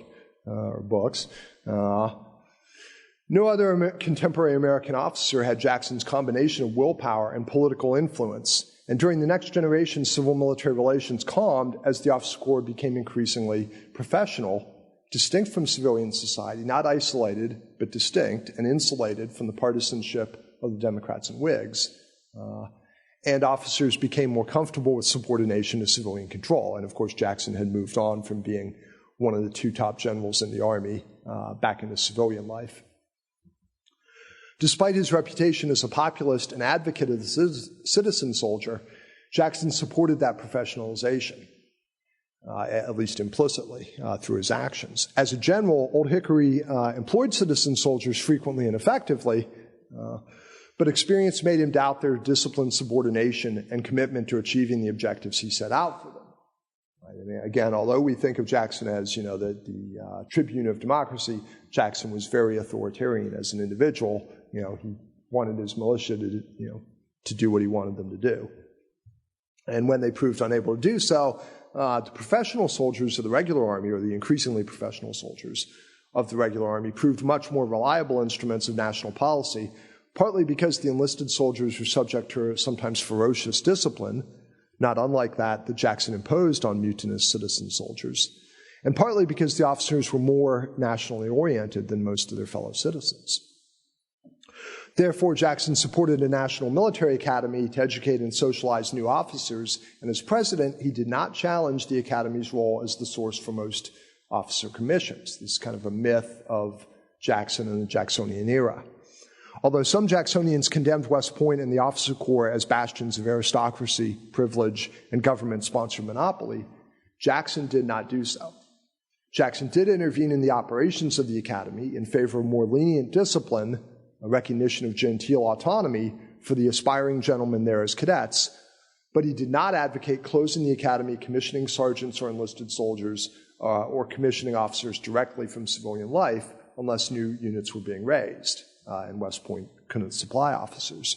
or books, no other contemporary American officer had Jackson's combination of willpower and political influence. And during the next generation, civil-military relations calmed as the officer corps became increasingly professional, distinct from civilian society, not isolated, but distinct and insulated from the partisanship of the Democrats and Whigs. And officers became more comfortable with subordination to civilian control. And of course, Jackson had moved on from being one of the two top generals in the Army back into civilian life. Despite his reputation as a populist and advocate of the citizen soldier, Jackson supported that professionalization, at least implicitly, through his actions. As a general, Old Hickory employed citizen soldiers frequently and effectively, but experience made him doubt their disciplined subordination and commitment to achieving the objectives he set out for them. Right? And again, although we think of Jackson as, the tribune of democracy, Jackson was very authoritarian as an individual. He wanted his militia to do what he wanted them to do. And when they proved unable to do so, the professional soldiers of the regular army, or the increasingly professional soldiers of the regular army, proved much more reliable instruments of national policy, partly because the enlisted soldiers were subject to sometimes ferocious discipline, not unlike that Jackson imposed on mutinous citizen soldiers, and partly because the officers were more nationally oriented than most of their fellow citizens. Therefore, Jackson supported a national military academy to educate and socialize new officers, and as president, he did not challenge the academy's role as the source for most officer commissions. This is kind of a myth of Jackson and the Jacksonian era. Although some Jacksonians condemned West Point and the officer corps as bastions of aristocracy, privilege, and government-sponsored monopoly, Jackson did not do so. Jackson did intervene in the operations of the academy in favor of more lenient discipline, a recognition of genteel autonomy for the aspiring gentlemen there as cadets, but he did not advocate closing the academy, commissioning sergeants or enlisted soldiers, or commissioning officers directly from civilian life unless new units were being raised, and West Point couldn't supply officers.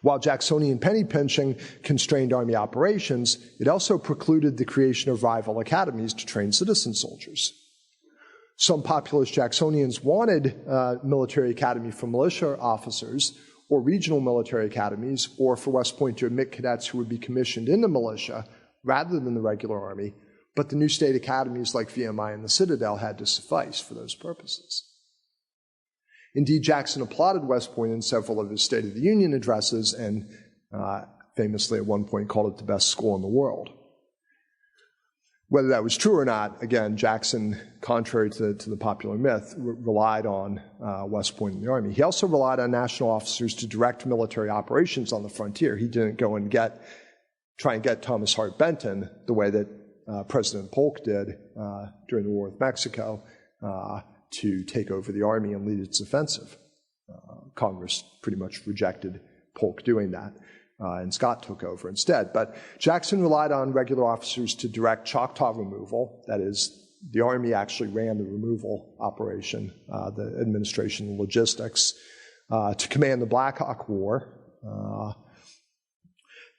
While Jacksonian penny pinching constrained Army operations, it also precluded the creation of rival academies to train citizen soldiers. Some populist Jacksonians wanted military academy for militia officers or regional military academies, or for West Point to admit cadets who would be commissioned into militia rather than the regular Army, but the new state academies like VMI and the Citadel had to suffice for those purposes. Indeed, Jackson applauded West Point in several of his State of the Union addresses and famously at one point called it the best school in the world. Whether that was true or not, again, Jackson, contrary to the popular myth, relied on West Point and the Army. He also relied on national officers to direct military operations on the frontier. He didn't go and try and get Thomas Hart Benton the way that President Polk did during the war with Mexico to take over the Army and lead its offensive. Congress pretty much rejected Polk doing that. And Scott took over instead. But Jackson relied on regular officers to direct Choctaw removal. That is, the Army actually ran the removal operation, the administration and logistics, to command the Black Hawk War.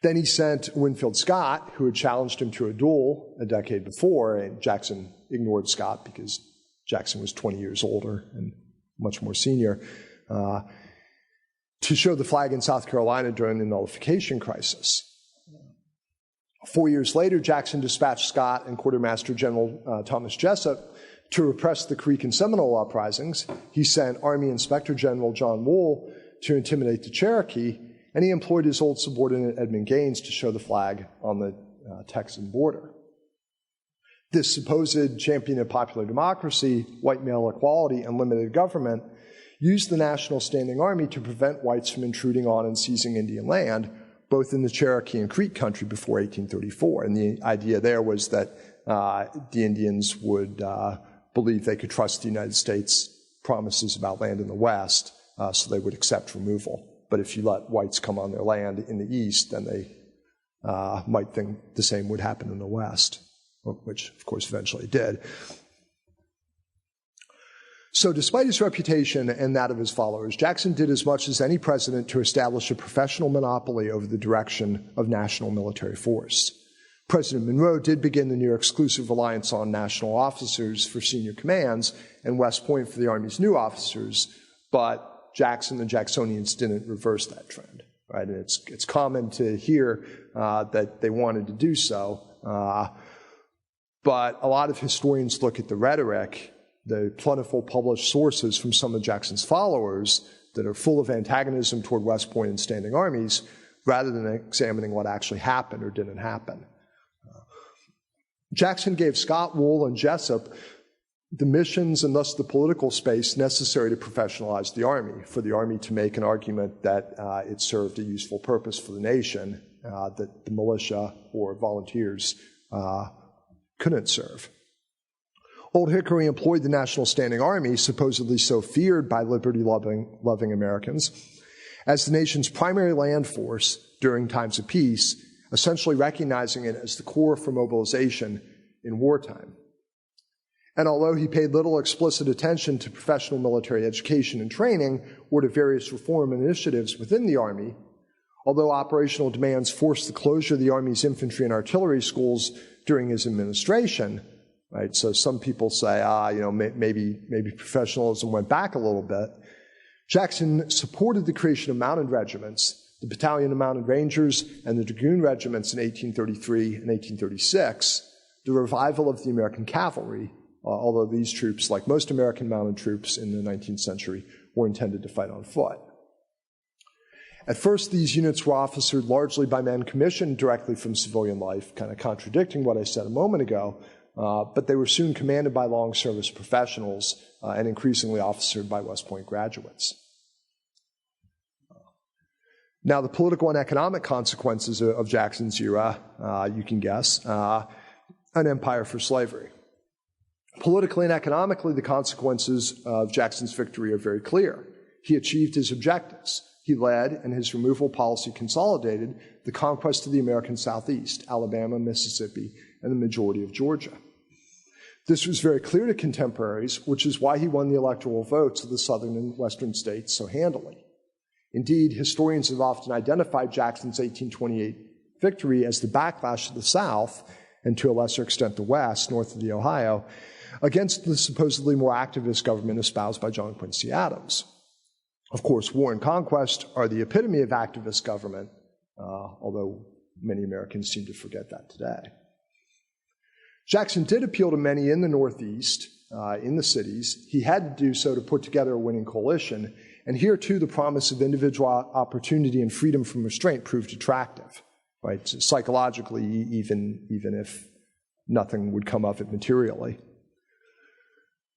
Then he sent Winfield Scott, who had challenged him to a duel a decade before, and Jackson ignored Scott because Jackson was 20 years older and much more senior, to show the flag in South Carolina during the nullification crisis. 4 years later, Jackson dispatched Scott and Quartermaster General Thomas Jessup to repress the Creek and Seminole uprisings. He sent Army Inspector General John Wool to intimidate the Cherokee, and he employed his old subordinate Edmund Gaines to show the flag on the Texan border. This supposed champion of popular democracy, white male equality, and limited government used the National Standing Army to prevent whites from intruding on and seizing Indian land, both in the Cherokee and Creek country before 1834. And the idea there was that the Indians would believe they could trust the United States' promises about land in the West, so they would accept removal. But if you let whites come on their land in the East, then they might think the same would happen in the West, which, of course, eventually did. So despite his reputation and that of his followers, Jackson did as much as any president to establish a professional monopoly over the direction of national military force. President Monroe did begin the near exclusive reliance on national officers for senior commands and West Point for the Army's new officers, but Jackson and Jacksonians didn't reverse that trend. Right? And it's common to hear that they wanted to do so, but a lot of historians look at the rhetoric, the plentiful published sources from some of Jackson's followers that are full of antagonism toward West Point and standing armies, rather than examining what actually happened or didn't happen. Jackson gave Scott, Wool, and Jessup the missions and thus the political space necessary to professionalize the Army, for the Army to make an argument that it served a useful purpose for the nation that the militia or volunteers couldn't serve. Old Hickory employed the National Standing Army, supposedly so feared by liberty-loving Americans, as the nation's primary land force during times of peace, essentially recognizing it as the core for mobilization in wartime. And although he paid little explicit attention to professional military education and training or to various reform initiatives within the Army, although operational demands forced the closure of the Army's infantry and artillery schools during his administration, right? So some people say, maybe professionalism went back a little bit. Jackson supported the creation of mounted regiments, the Battalion of Mounted Rangers and the Dragoon regiments in 1833 and 1836, the revival of the American cavalry, although these troops, like most American mounted troops in the 19th century, were intended to fight on foot. At first, these units were officered largely by men commissioned directly from civilian life, kind of contradicting what I said a moment ago, but they were soon commanded by long service professionals and increasingly officered by West Point graduates. Now, the political and economic consequences of Jackson's era, you can guess, an empire for slavery. Politically and economically, the consequences of Jackson's victory are very clear. He achieved his objectives. He led, and his removal policy consolidated, the conquest of the American Southeast, Alabama, Mississippi, and the majority of Georgia. This was very clear to contemporaries, which is why he won the electoral votes of the southern and western states so handily. Indeed, historians have often identified Jackson's 1828 victory as the backlash of the South, and to a lesser extent the West, north of the Ohio, against the supposedly more activist government espoused by John Quincy Adams. Of course, war and conquest are the epitome of activist government, although many Americans seem to forget that today. Jackson did appeal to many in the Northeast, in the cities. He had to do so to put together a winning coalition, and here, too, the promise of individual opportunity and freedom from restraint proved attractive, right? Psychologically, even if nothing would come of it materially.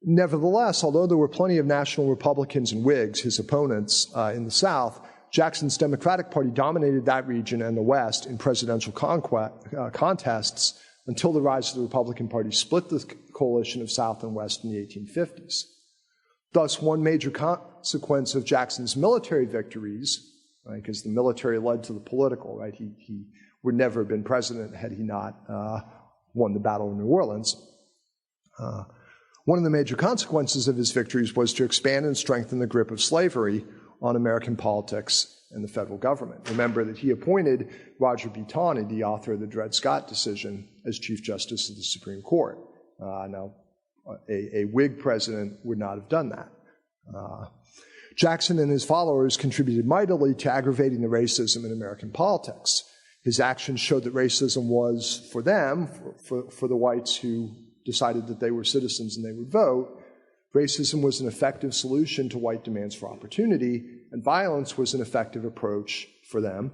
Nevertheless, although there were plenty of national Republicans and Whigs, his opponents in the South, Jackson's Democratic Party dominated that region and the West in presidential contests until the rise of the Republican Party split the coalition of South and West in the 1850s. Thus, one major consequence of Jackson's military victories, right, because the military led to the political, right? He would never have been president had he not won the Battle of New Orleans. One of the major consequences of his victories was to expand and strengthen the grip of slavery on American politics and the federal government. Remember that he appointed Roger B. Taney, the author of the Dred Scott decision, as Chief Justice of the Supreme Court. Now, a Whig president would not have done that. Jackson and his followers contributed mightily to aggravating the racism in American politics. His actions showed that racism was, for them, for the whites who decided that they were citizens and they would vote, racism was an effective solution to white demands for opportunity, and violence was an effective approach for them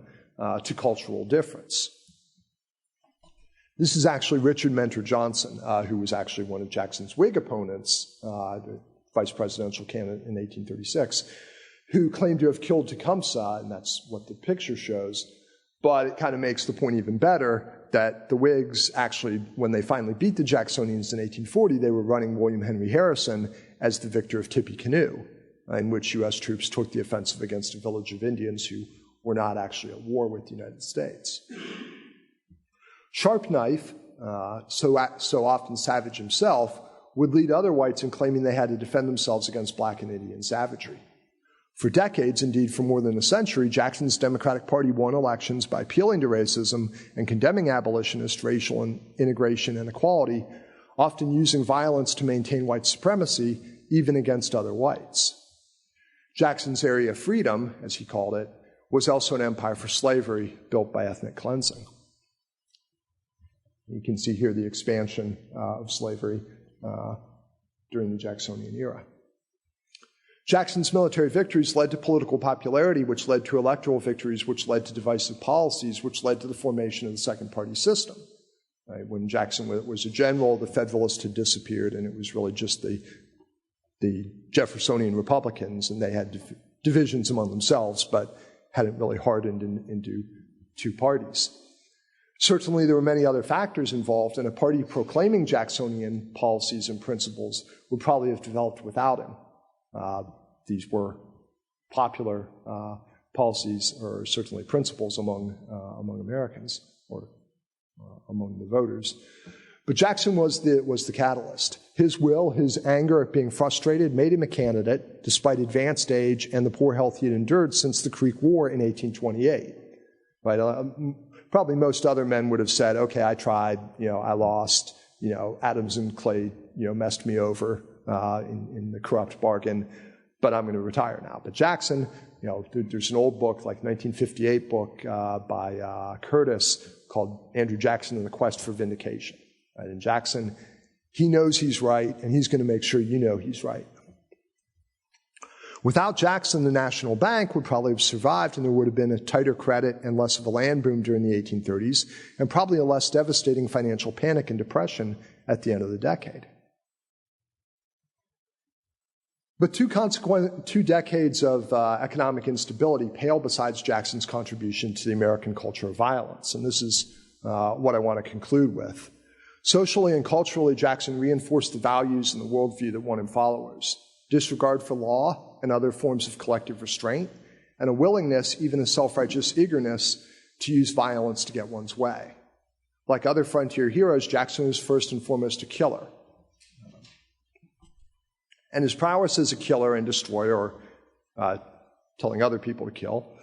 to cultural difference. This is actually Richard Mentor Johnson, who was actually one of Jackson's Whig opponents, the vice presidential candidate in 1836, who claimed to have killed Tecumseh, and that's what the picture shows. But it kind of makes the point even better that the Whigs actually, when they finally beat the Jacksonians in 1840, they were running William Henry Harrison as the victor of Tippecanoe, in which U.S. troops took the offensive against a village of Indians who were not actually at war with the United States. Sharp Knife, so often savage himself, would lead other whites in claiming they had to defend themselves against black and Indian savagery. For decades, indeed for more than a century, Jackson's Democratic Party won elections by appealing to racism and condemning abolitionist racial integration and equality, often using violence to maintain white supremacy, even against other whites. Jackson's area of freedom, as he called it, was also an empire for slavery built by ethnic cleansing. You can see here the expansion of slavery during the Jacksonian era. Jackson's military victories led to political popularity, which led to electoral victories, which led to divisive policies, which led to the formation of the second party system. Right? When Jackson was a general, the Federalists had disappeared, and it was really just the Jeffersonian Republicans, and they had divisions among themselves, but hadn't really hardened into two parties. Certainly, there were many other factors involved, and a party proclaiming Jacksonian policies and principles would probably have developed without him. These were popular policies, or certainly principles among Americans, or among the voters. But Jackson was the catalyst. His will, his anger at being frustrated, made him a candidate, despite advanced age and the poor health he had endured since the Creek War in 1828. Right? Probably most other men would have said, "Okay, I tried. I lost. Adams and Clay, messed me over in the corrupt bargain, but I'm going to retire now." But Jackson, there's an old book, like 1958 book by Curtis called Andrew Jackson and the Quest for Vindication. Right? And Jackson, he knows he's right, and he's going to make sure he's right. Without Jackson, the National Bank would probably have survived, and there would have been a tighter credit and less of a land boom during the 1830s, and probably a less devastating financial panic and depression at the end of the decade. But two decades of economic instability pale beside Jackson's contribution to the American culture of violence, and this is what I want to conclude with. Socially and culturally, Jackson reinforced the values and the worldview that won him followers: disregard for law and other forms of collective restraint, and a willingness, even a self-righteous eagerness, to use violence to get one's way. Like other frontier heroes, Jackson was first and foremost a killer. And his prowess as a killer and destroyer, telling other people to kill,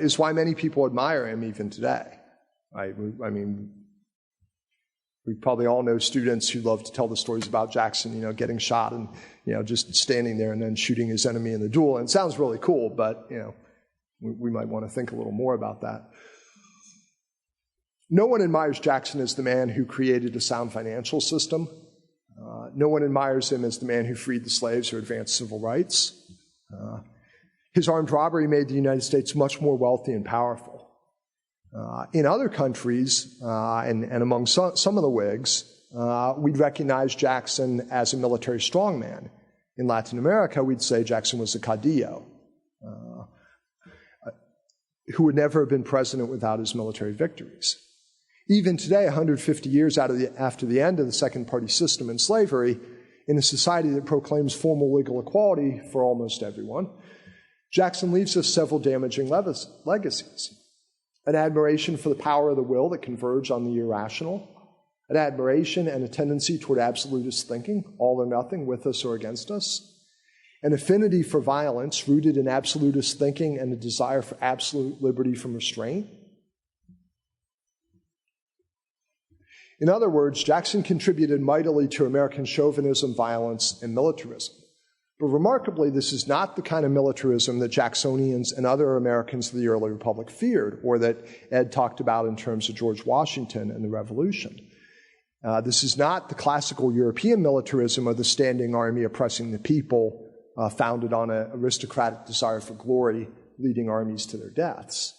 is why many people admire him even today. I mean, we probably all know students who love to tell the stories about Jackson, getting shot and, just standing there and then shooting his enemy in the duel. And it sounds really cool, but, we might want to think a little more about that. No one admires Jackson as the man who created a sound financial system. No one admires him as the man who freed the slaves or advanced civil rights. His armed robbery made the United States much more wealthy and powerful. In other countries, and among some of the Whigs, we'd recognize Jackson as a military strongman. In Latin America, we'd say Jackson was a caudillo, who would never have been president without his military victories. Even today, 150 years after the end of the second-party system and slavery, in a society that proclaims formal legal equality for almost everyone, Jackson leaves us several damaging legacies. An admiration for the power of the will that converge on the irrational, an admiration and a tendency toward absolutist thinking, all or nothing, with us or against us, an affinity for violence rooted in absolutist thinking and a desire for absolute liberty from restraint. In other words, Jackson contributed mightily to American chauvinism, violence, and militarism. But remarkably, this is not the kind of militarism that Jacksonians and other Americans of the early republic feared, or that Ed talked about in terms of George Washington and the Revolution. This is not the classical European militarism of the standing army oppressing the people, founded on an aristocratic desire for glory, leading armies to their deaths.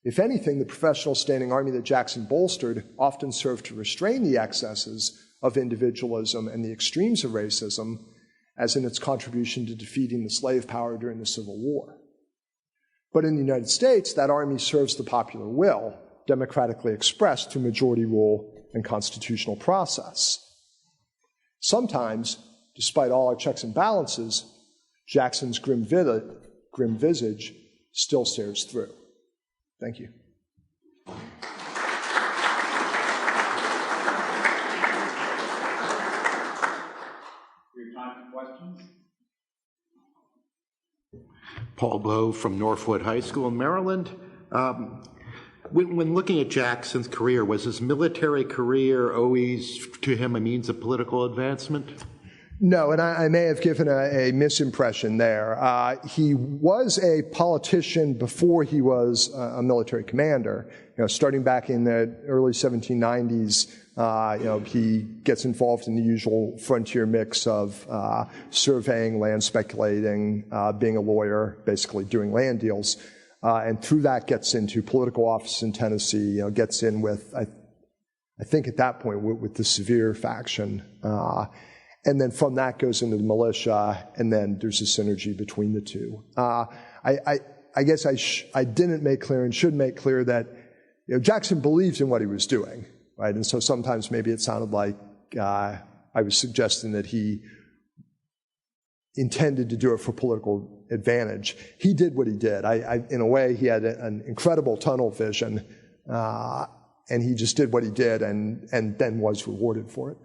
If anything, the professional standing army that Jackson bolstered often served to restrain the excesses of individualism and the extremes of racism, as in its contribution to defeating the slave power during the Civil War. But in the United States, that army serves the popular will, democratically expressed through majority rule and constitutional process. Sometimes, despite all our checks and balances, Jackson's grim visage still stares through. Thank you. Questions? Paul Blow from Northwood High School in Maryland. When looking at Jackson's career, was his military career always to him a means of political advancement? No, and I may have given a misimpression there. He was a politician before he was a military commander. Starting back in the early 1790s, he gets involved in the usual frontier mix of surveying, land speculating, being a lawyer, basically doing land deals, and through that gets into political office in Tennessee. Gets in with, I think at that point, with the Severe faction. And then from that goes into the militia, and then there's a synergy between the two. I guess I didn't make clear and should make clear that Jackson believes in what he was doing, right? And so sometimes maybe it sounded like I was suggesting that he intended to do it for political advantage. He did what he did. In a way, he had an incredible tunnel vision, and he just did what he did and then was rewarded for it.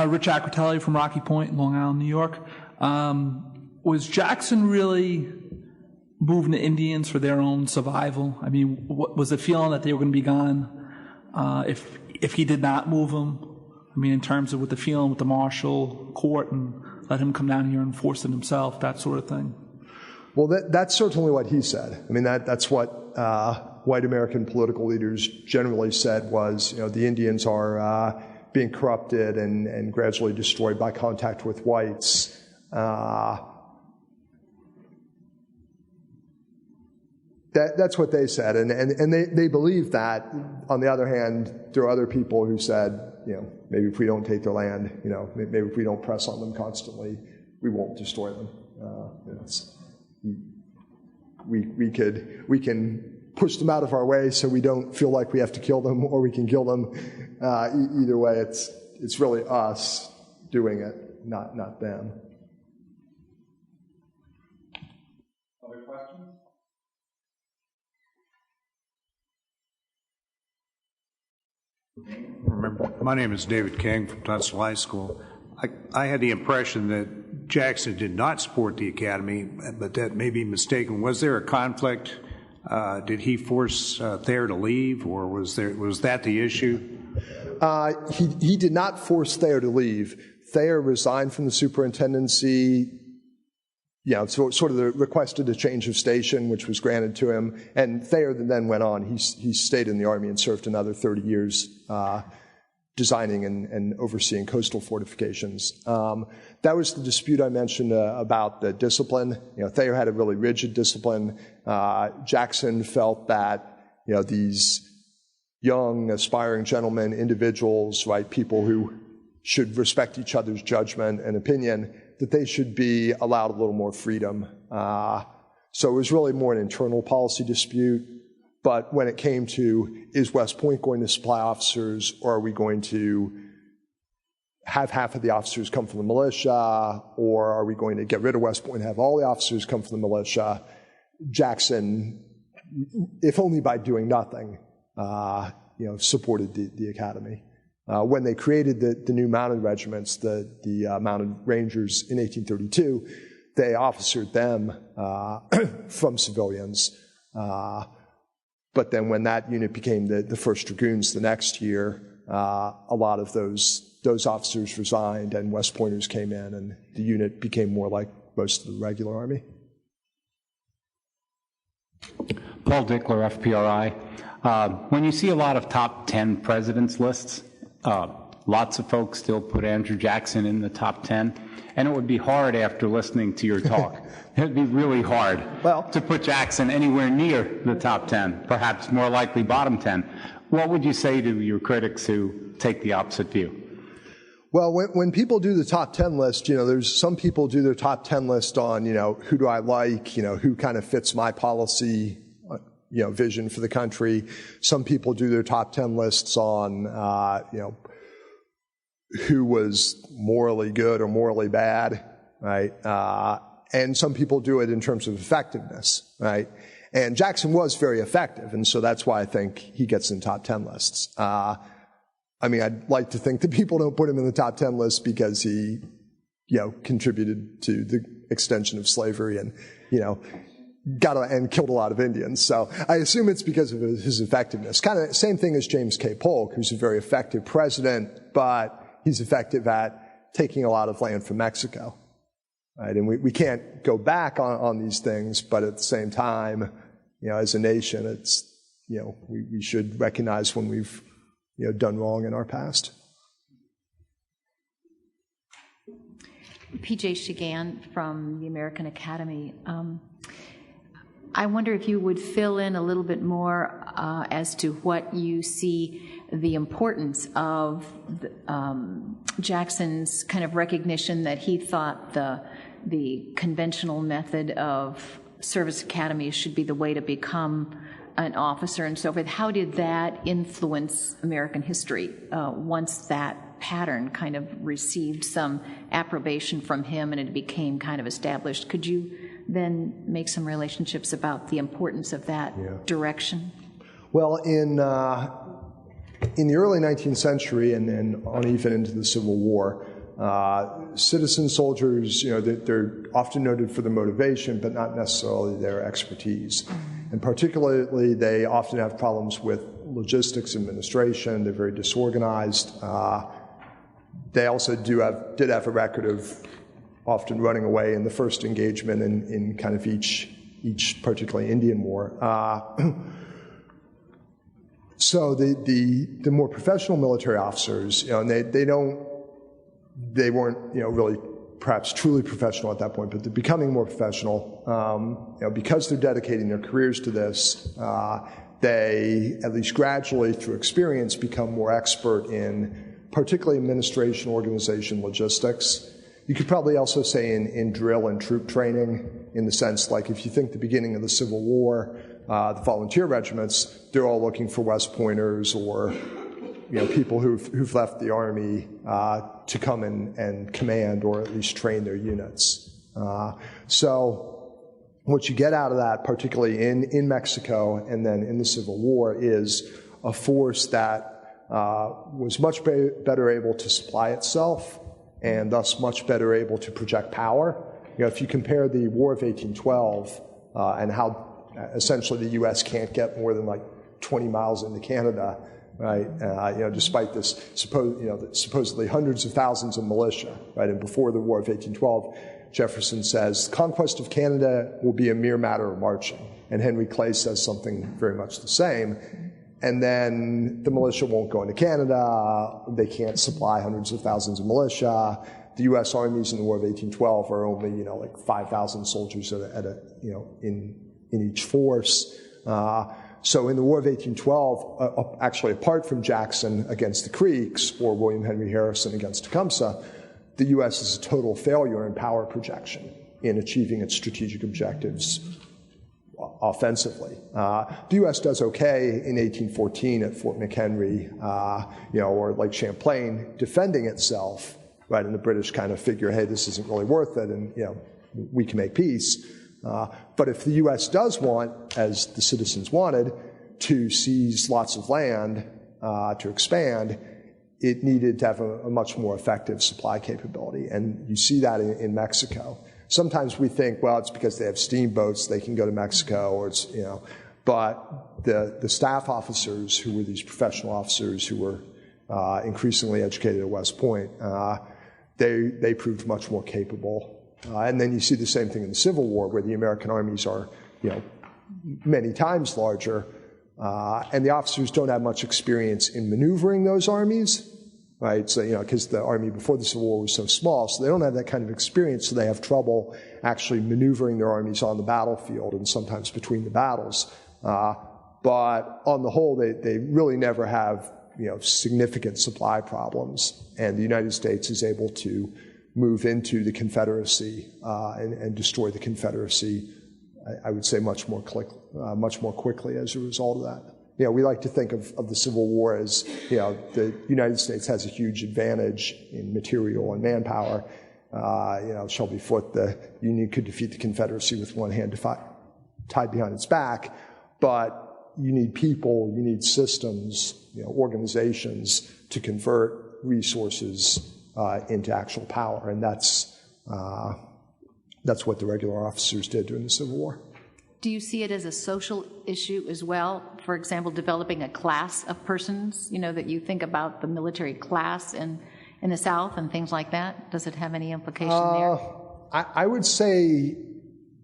Rich Acquitelli from Rocky Point, Long Island, New York. Was Jackson really moving the Indians for their own survival? I mean, was the feeling that they were going to be gone if he did not move them? I mean, in terms of with the feeling with the martial court and let him come down here and force it himself, that sort of thing. Well, that's certainly what he said. I mean, that's what white American political leaders generally said was, the Indians are being corrupted and gradually destroyed by contact with whites. That's what they said, and they believe that. On the other hand, there are other people who said, maybe if we don't take their land, maybe if we don't press on them constantly, we won't destroy them. We can push them out of our way so we don't feel like we have to kill them, or we can kill them. Either way, it's really us doing it, not them. Other questions? My name is David King from Tunstall High School. I had the impression that Jackson did not support the academy, but that may be mistaken. Was there a conflict? Did he force Thayer to leave, or was that the issue? He did not force Thayer to leave. Thayer resigned from the superintendency. Sort of requested a change of station, which was granted to him. And Thayer then went on. He stayed in the Army and served another 30 years designing and overseeing coastal fortifications. That was the dispute I mentioned about the discipline. Thayer had a really rigid discipline. Jackson felt that these young, aspiring gentlemen, individuals, right, people who should respect each other's judgment and opinion, that they should be allowed a little more freedom. So it was really more an internal policy dispute. But when it came to, is West Point going to supply officers, or are we going to have half of the officers come from the militia, or are we going to get rid of West Point and have all the officers come from the militia? Jackson, if only by doing nothing, supported the academy. When they created the new mounted regiments, the mounted rangers in 1832, they officered them from civilians. But then when that unit became the 1st Dragoons the next year, a lot of those officers resigned and West Pointers came in, and the unit became more like most of the regular Army. Paul Dickler, FPRI. When you see a lot of top 10 presidents lists, lots of folks still put Andrew Jackson in the top 10, and it would be hard after listening to your talk. It would be really hard to put Jackson anywhere near the top 10, perhaps more likely bottom 10. What would you say to your critics who take the opposite view? Well, when people do the top 10 list, there's some people do their top 10 list on, who do I like, who kind of fits my policy, vision for the country. Some people do their top 10 lists on, who was morally good or morally bad, right? And some people do it in terms of effectiveness, right? And Jackson was very effective, and so that's why I think he gets in top 10 lists. I'd like to think that people don't put him in the top 10 list because he, contributed to the extension of slavery and, and killed a lot of Indians. So I assume it's because of his effectiveness. Kind of the same thing as James K. Polk, who's a very effective president, but he's effective at taking a lot of land from Mexico. Right? And we can't go back on these things, but at the same time, as a nation, it's, we should recognize when we've, done wrong in our past. P.J. Shigan from the American Academy. I wonder if you would fill in a little bit more as to what you see the importance of Jackson's kind of recognition that he thought the conventional method of service academies should be the way to become an officer and so forth. How did that influence American history once that pattern kind of received some approbation from him and it became kind of established? Could you then make some relationships about the importance of that direction? Well, in the early 19th century and on even into the Civil War, citizen soldiers, they're often noted for their motivation, but not necessarily their expertise. And particularly, they often have problems with logistics, administration. They're very disorganized. They also did have a record of often running away in the first engagement in kind of each particularly Indian war. So the more professional military officers, and they weren't, really perhaps truly professional at that point, but they're becoming more professional, because they're dedicating their careers to this. They, at least gradually through experience, become more expert in particularly administration, organization, logistics. You could probably also say in drill and troop training, in the sense like if you think the beginning of the Civil War, the volunteer regiments, they're all looking for West Pointers or people who've left the Army to come and command or at least train their units. So what you get out of that, particularly in Mexico and then in the Civil War, is a force that was much better able to supply itself and thus much better able to project power. If you compare the War of 1812 and how essentially the U.S. can't get more than like 20 miles into Canada, right? Despite this supposedly hundreds of thousands of militia, right? And before the War of 1812, Jefferson says, conquest of Canada will be a mere matter of marching. And Henry Clay says something very much the same. And then the militia won't go into Canada. They can't supply hundreds of thousands of militia. The U.S. armies in the War of 1812 are only, like 5,000 soldiers in each force. So in the War of 1812, actually apart from Jackson against the Creeks or William Henry Harrison against Tecumseh, the U.S. is a total failure in power projection in achieving its strategic objectives offensively. The U.S. does okay in 1814 at Fort McHenry, or Lake Champlain, defending itself, right? And the British kind of figure, hey, this isn't really worth it, and we can make peace. But if the U.S. does want, as the citizens wanted, to seize lots of land, to expand, it needed to have a much more effective supply capability. And you see that in Mexico. Sometimes we think, well, it's because they have steamboats, they can go to Mexico, or it's, but the staff officers who were these professional officers who were increasingly educated at West Point, they proved much more capable. And then you see the same thing in the Civil War, where the American armies are, many times larger, and the officers don't have much experience in maneuvering those armies, right? So, because the army before the Civil War was so small, so they don't have that kind of experience, so they have trouble actually maneuvering their armies on the battlefield and sometimes between the battles. But on the whole, they really never have, significant supply problems, and the United States is able to move into the Confederacy and destroy the Confederacy, I would say, much more quickly as a result of that. We like to think of the Civil War as, the United States has a huge advantage in material and manpower. Shelby Foote, the Union could defeat the Confederacy with one hand tied behind its back, but you need people, you need systems, organizations to convert resources into actual power, and that's what the regular officers did during the Civil War. Do you see it as a social issue as well? For example, developing a class of persons, that you think about the military class in the South and things like that? Does it have any implication there? I would say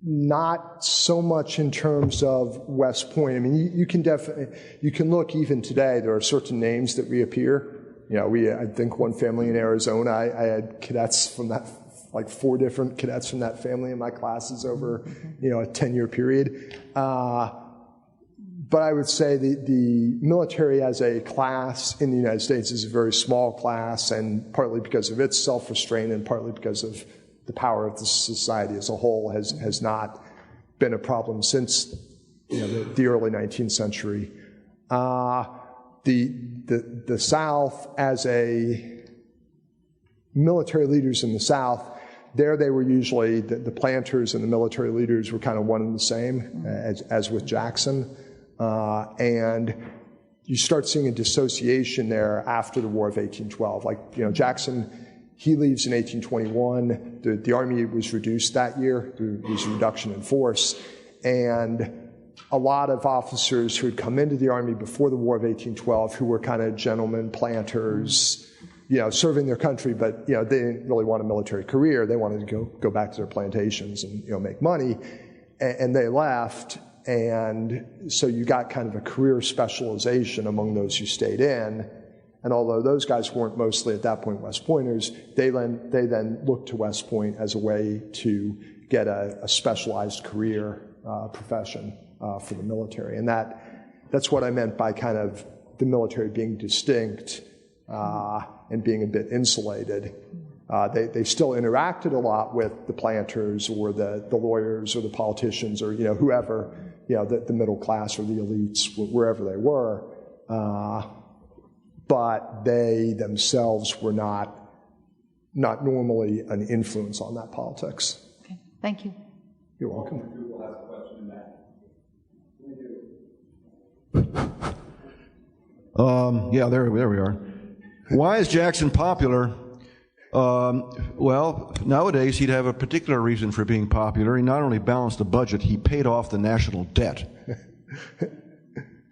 not so much in terms of West Point. I mean, you can look even today, there are certain names that reappear. I think one family in Arizona, I had cadets from that, like 4 different cadets from that family in my classes over, a 10-year period. But I would say the military as a class in the United States is a very small class, and partly because of its self-restraint and partly because of the power of the society as a whole has not been a problem since the early 19th century. The South, as a military leaders in the South, there they were usually, the planters and the military leaders were kind of one and the same, as with Jackson. And you start seeing a dissociation there after the War of 1812. Like, Jackson, he leaves in 1821. The Army was reduced that year. There was a reduction in force. And a lot of officers who had come into the Army before the War of 1812, who were kind of gentlemen planters, serving their country, but, they didn't really want a military career. They wanted to go back to their plantations and, make money. And they left. And so you got kind of a career specialization among those who stayed in. And although those guys weren't mostly at that point West Pointers, they then looked to West Point as a way to get a specialized career profession for the military. And that's what I meant by kind of the military being distinct and being a bit insulated. They still interacted a lot with the planters or the lawyers or the politicians or, whoever, the middle class or the elites, wherever they were. But they themselves were not normally an influence on that politics. Okay, thank you. You're welcome. There we are. Why is Jackson popular? Well, nowadays he'd have a particular reason for being popular. He not only balanced the budget, he paid off the national debt.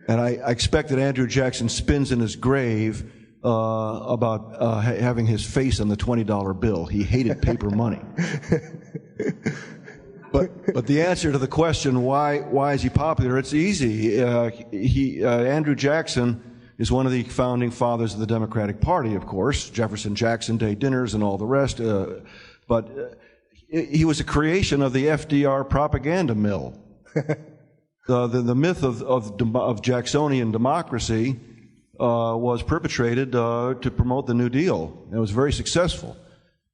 And I expect that Andrew Jackson spins in his grave about having his face on the $20 bill. He hated paper money. But the answer to the question, why is he popular? It's easy. Andrew Jackson is one of the founding fathers of the Democratic Party, of course, Jefferson Jackson Day dinners and all the rest. But he was a creation of the FDR propaganda mill. The myth of Jacksonian democracy was perpetrated to promote the New Deal. It was very successful.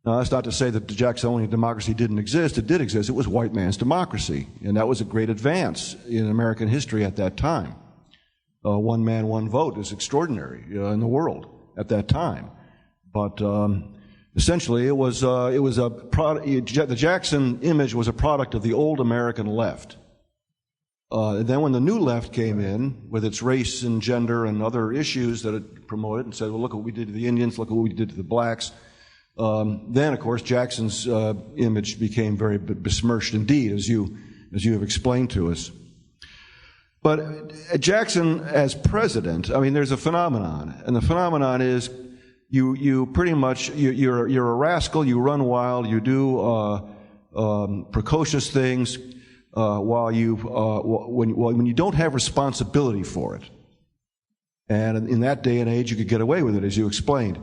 Now, that's not to say that the Jacksonian democracy didn't exist. It did exist. It was white man's democracy, and that was a great advance in American history at that time. One man, one vote is extraordinary in the world at that time. But essentially, the Jackson image was a product of the old American left. And then when the new left came in with its race and gender and other issues that it promoted and said, well, look what we did to the Indians, look what we did to the blacks. Then, of course, Jackson's image became very besmirched indeed, as you have explained to us. But Jackson as president, there's a phenomenon, and the phenomenon is you pretty much, you're a rascal, you run wild, you do precocious things, when you don't have responsibility for it. And in that day and age, you could get away with it, as you explained.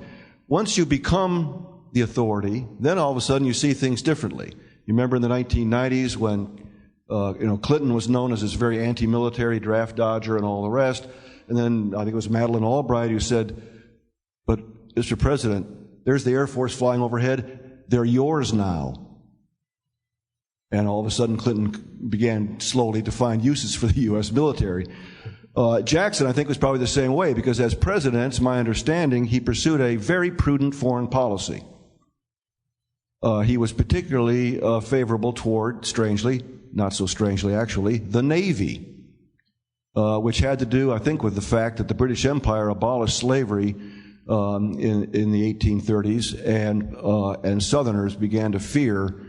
Once you become the authority, then all of a sudden you see things differently. You remember in the 1990s when Clinton was known as this very anti-military draft dodger and all the rest, and then I think it was Madeleine Albright who said, "But Mr. President, there's the Air Force flying overhead. They're yours now." And all of a sudden, Clinton began slowly to find uses for the U.S. military. Jackson, I think, was probably the same way, because as president, it's my understanding, he pursued a very prudent foreign policy. He was particularly favorable toward, strangely, not so strangely actually, the Navy, which had to do, I think, with the fact that the British Empire abolished slavery in the 1830s, and Southerners began to fear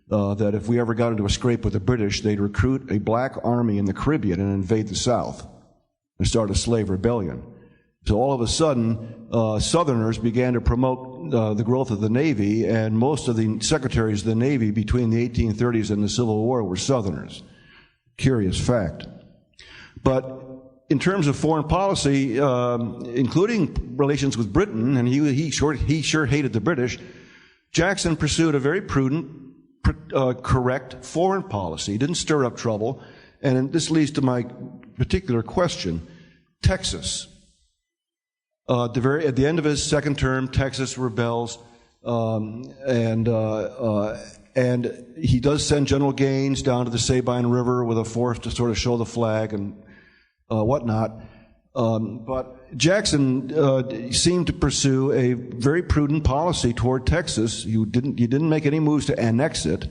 that if we ever got into a scrape with the British, they'd recruit a black army in the Caribbean and invade the South and start a slave rebellion. So all of a sudden, Southerners began to promote the growth of the Navy, and most of the secretaries of the Navy between the 1830s and the Civil War were Southerners. Curious fact. But in terms of foreign policy, including relations with Britain, and he sure hated the British, Jackson pursued a very prudent, correct foreign policy. He didn't stir up trouble. And this leads to my particular question. Texas. At the end of his second term, Texas rebels, and he does send General Gaines down to the Sabine River with a force to sort of show the flag and whatnot. But Jackson seemed to pursue a very prudent policy toward Texas. You didn't make any moves to annex it.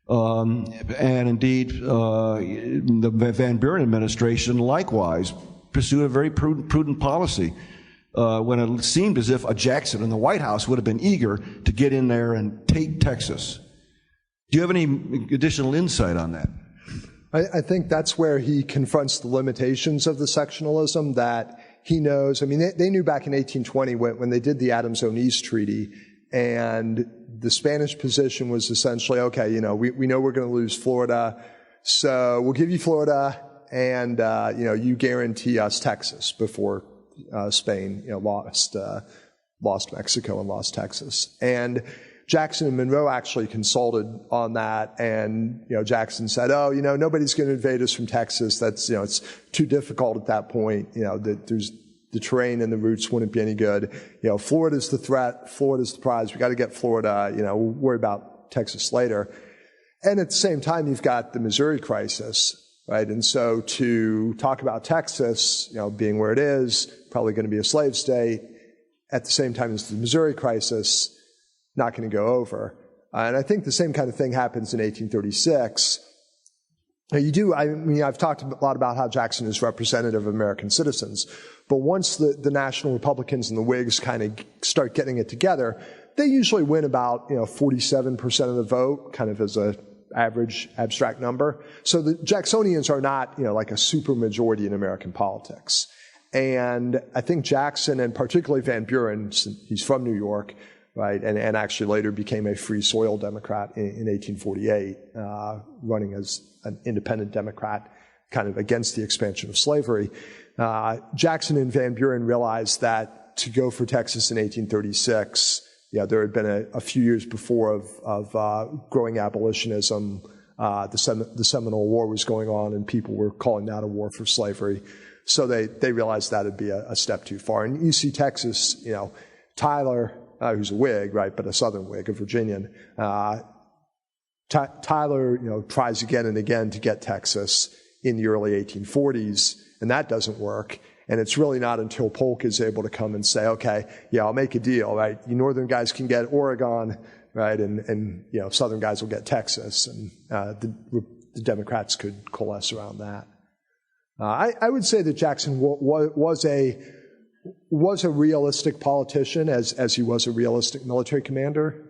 And indeed, the Van Buren administration likewise pursued a very prudent policy. When it seemed as if a Jackson in the White House would have been eager to get in there and take Texas. Do you have any additional insight on that? I think that's where he confronts the limitations of the sectionalism that he knows. They knew back in 1820 when they did the Adams-Onís Treaty, and the Spanish position was essentially, okay, we know we're going to lose Florida, so we'll give you Florida, and you guarantee us Texas before Spain lost Mexico and lost Texas. And Jackson and Monroe actually consulted on that, and Jackson said, nobody's going to invade us from Texas. That's it's too difficult at that point. There's the terrain and the routes wouldn't be any good. Florida's the threat. Florida's the prize. We got to get Florida. We'll worry about Texas later. And at the same time, you've got the Missouri crisis, right? And so to talk about Texas, being where it is, probably going to be a slave state, at the same time as the Missouri crisis, not going to go over. And I think the same kind of thing happens in 1836. I've talked a lot about how Jackson is representative of American citizens, but once the National Republicans and the Whigs kind of start getting it together, they usually win about 47% of the vote, kind of as a average abstract number. So the Jacksonians are not like a super majority in American politics. And I think Jackson, and particularly Van Buren, he's from New York, right, and actually later became a free soil Democrat in 1848, running as an independent Democrat, kind of against the expansion of slavery. Jackson and Van Buren realized that to go for Texas in 1836, there had been a few years before of growing abolitionism. The Seminole War was going on, and people were calling that a war for slavery. So they realized that would be a step too far. And you see Texas, Tyler, who's a Whig, right, but a Southern Whig, a Virginian. Tyler, tries again and again to get Texas in the early 1840s, and that doesn't work. And it's really not until Polk is able to come and say, okay, I'll make a deal, right? You northern guys can get Oregon, right, and southern guys will get Texas, and the Democrats could coalesce around that. I would say that Jackson was a realistic politician, as he was a realistic military commander.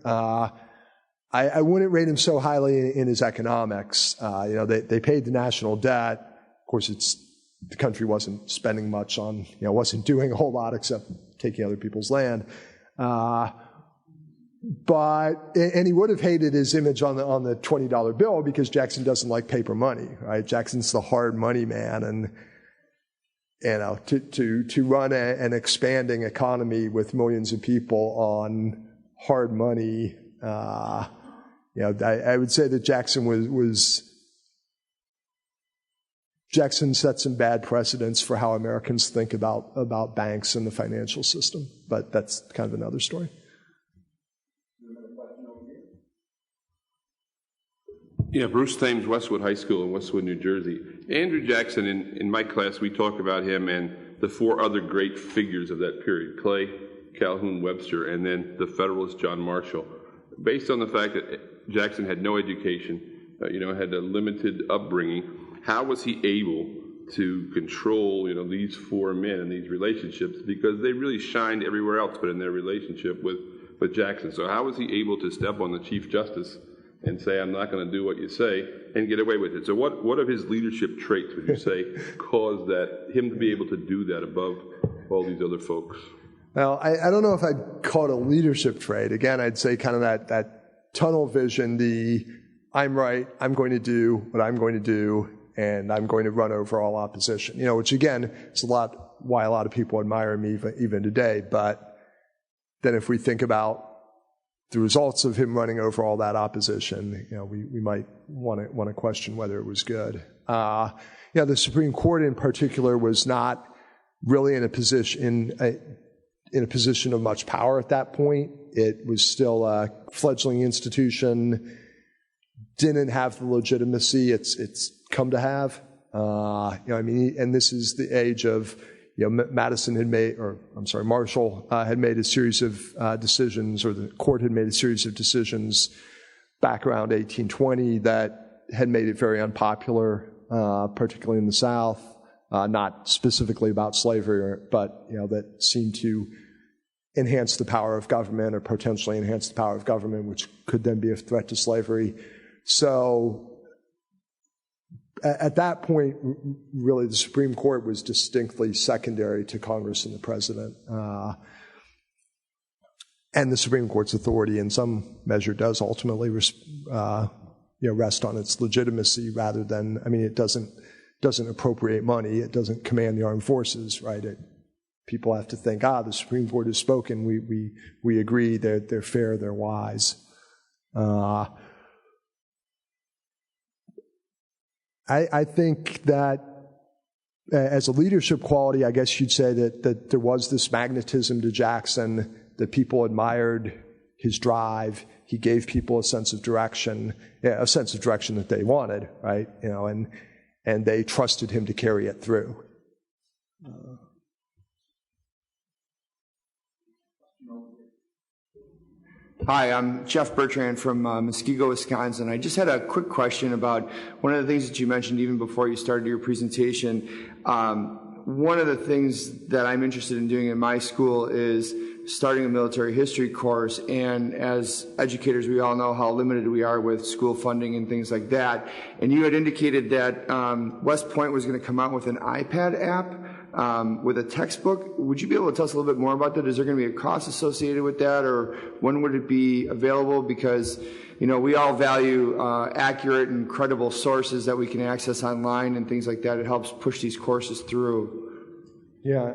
I wouldn't rate him so highly in his economics. They paid the national debt. Of course, the country wasn't spending much on, wasn't doing a whole lot except taking other people's land. And he would have hated his image on the $20 bill because Jackson doesn't like paper money, right? Jackson's the hard money man, and to run an expanding economy with millions of people on hard money, I would say that Jackson set some bad precedents for how Americans think about banks and the financial system, but that's kind of another story. Yeah, Bruce Thames, Westwood High School in Westwood, New Jersey. Andrew Jackson, in my class, we talk about him and the four other great figures of that period, Clay, Calhoun, Webster, and then the Federalist John Marshall. Based on the fact that Jackson had no education, had a limited upbringing, how was he able to control, these four men and these relationships? Because they really shined everywhere else but in their relationship with Jackson. So how was he able to step on the Chief Justice and say, I'm not going to do what you say, and get away with it? So what of his leadership traits would you say caused him to be able to do that above all these other folks? Well, I don't know if I'd call it a leadership trait. Again, I'd say kind of that tunnel vision, I'm right, I'm going to do what I'm going to do, and I'm going to run over all opposition. Which again, is why a lot of people admire me even today. But then if we think about the results of him running over all that opposition, we might want to question whether it was good. The Supreme Court in particular was not really in a position of much power at that point. It was still a fledgling institution, didn't have the legitimacy it's come to have. And this is the age of, Marshall had made a series of decisions, or the court had made a series of decisions back around 1820 that had made it very unpopular, particularly in the South, not specifically about slavery, but, that seemed to enhance the power of government or potentially enhance the power of government, which could then be a threat to slavery. So at that point, really, the Supreme Court was distinctly secondary to Congress and the president. And the Supreme Court's authority, in some measure, does ultimately rest on its legitimacy rather than, it doesn't doesn't appropriate money. It doesn't command the armed forces, right? People have to think, the Supreme Court has spoken. We agree. They're fair. They're wise. I think that as a leadership quality, I guess you'd say that there was this magnetism to Jackson, that people admired his drive. He gave people a sense of direction that they wanted, right? And they trusted him to carry it through. Hi, I'm Jeff Bertrand from Muskego, Wisconsin. I just had a quick question about one of the things that you mentioned even before you started your presentation. One of the things that I'm interested in doing in my school is starting a military history course, and as educators, we all know how limited we are with school funding and things like that. And you had indicated that West Point was going to come out with an iPad app with a textbook. Would you be able to tell us a little bit more about that? Is there going to be a cost associated with that, or when would it be available? Because, we all value accurate and credible sources that we can access online and things like that. It helps push these courses through. Yeah.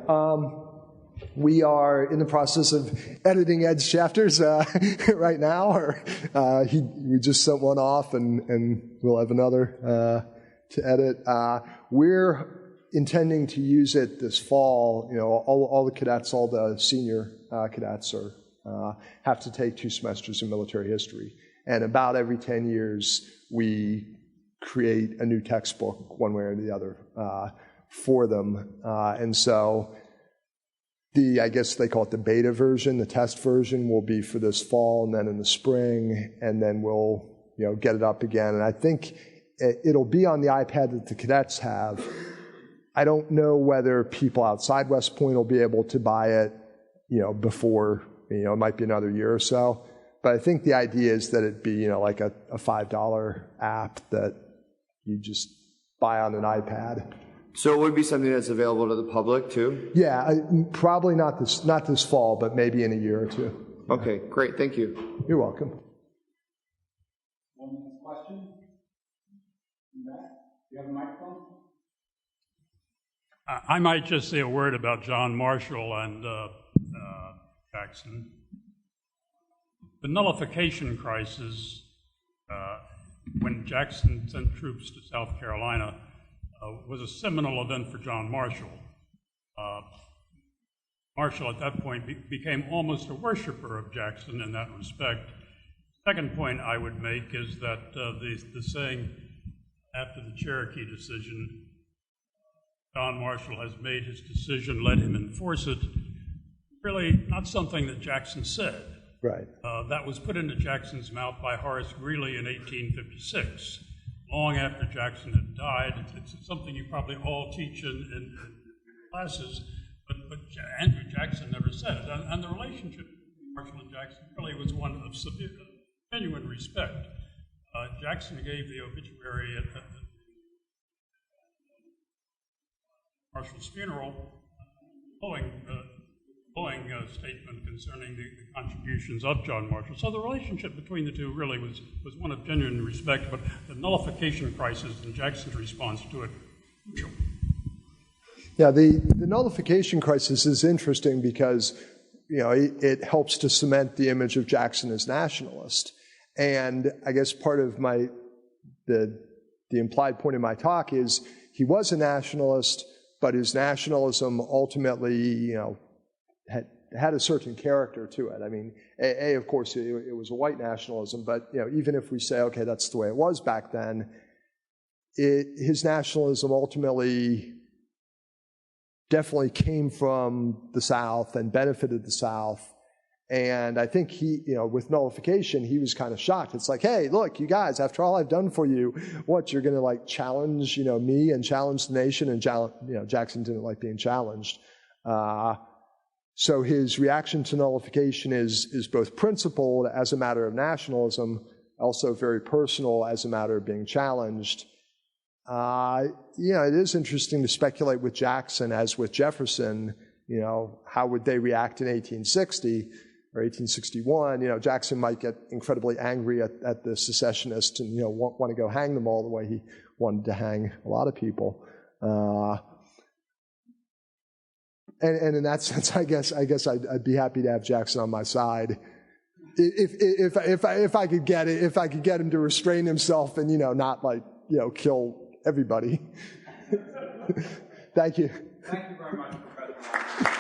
We are in the process of editing Ed's chapters right now. We just sent one off, and we'll have another to edit. We're intending to use it this fall. All the cadets, all the senior cadets have to take 2 semesters in military history. And about every 10 years, we create a new textbook, one way or the other, for them. And so I guess they call it the beta version, the test version will be for this fall and then in the spring, and then we'll get it up again. And I think it'll be on the iPad that the cadets have. I don't know whether people outside West Point will be able to buy it, before, it might be another year or so. But I think the idea is that it'd be, like a $5 app that you just buy on an iPad. So it would be something that's available to the public too? Yeah, probably not this fall, but maybe in a year or two. Okay, great. Thank you. You're welcome. One last question? Do you have a microphone? I might just say a word about John Marshall and Jackson. The nullification crisis, when Jackson sent troops to South Carolina, was a seminal event for John Marshall. Marshall at that point became almost a worshiper of Jackson in that respect. Second point I would make is that the saying after the Cherokee decision, John Marshall has made his decision, let him enforce it, really not something that Jackson said. Right. That was put into Jackson's mouth by Horace Greeley in 1856. Long after Jackson had died. It's something you probably all teach in classes, but Andrew Jackson never said it. And the relationship between Marshall and Jackson really was one of genuine respect. Jackson gave the obituary at Marshall's funeral, glowing statement concerning the contributions of John Marshall. So the relationship between the two really was one of genuine respect, but the nullification crisis and Jackson's response to it, crucial. Yeah, the nullification crisis is interesting because, it helps to cement the image of Jackson as nationalist. And I guess part of the implied point of my talk is he was a nationalist, but his nationalism ultimately, had a certain character to it. I mean, of course, it was a white nationalism, but even if we say, okay, that's the way it was back then, his nationalism ultimately definitely came from the South and benefited the South. And I think he, with nullification, he was kind of shocked. It's like, hey, look, you guys, after all I've done for you, you're going to challenge, me and challenge the nation, and Jackson didn't like being challenged. So his reaction to nullification is both principled as a matter of nationalism, also very personal as a matter of being challenged. It is interesting to speculate with Jackson as with Jefferson. How would they react in 1860 or 1861? Jackson might get incredibly angry at the secessionists and want to go hang them all the way he wanted to hang a lot of people. And in that sense, I guess I'd be happy to have Jackson on my side if I could get it, if I could get him to restrain himself and not kill everybody. Thank you. Thank you very much, Professor.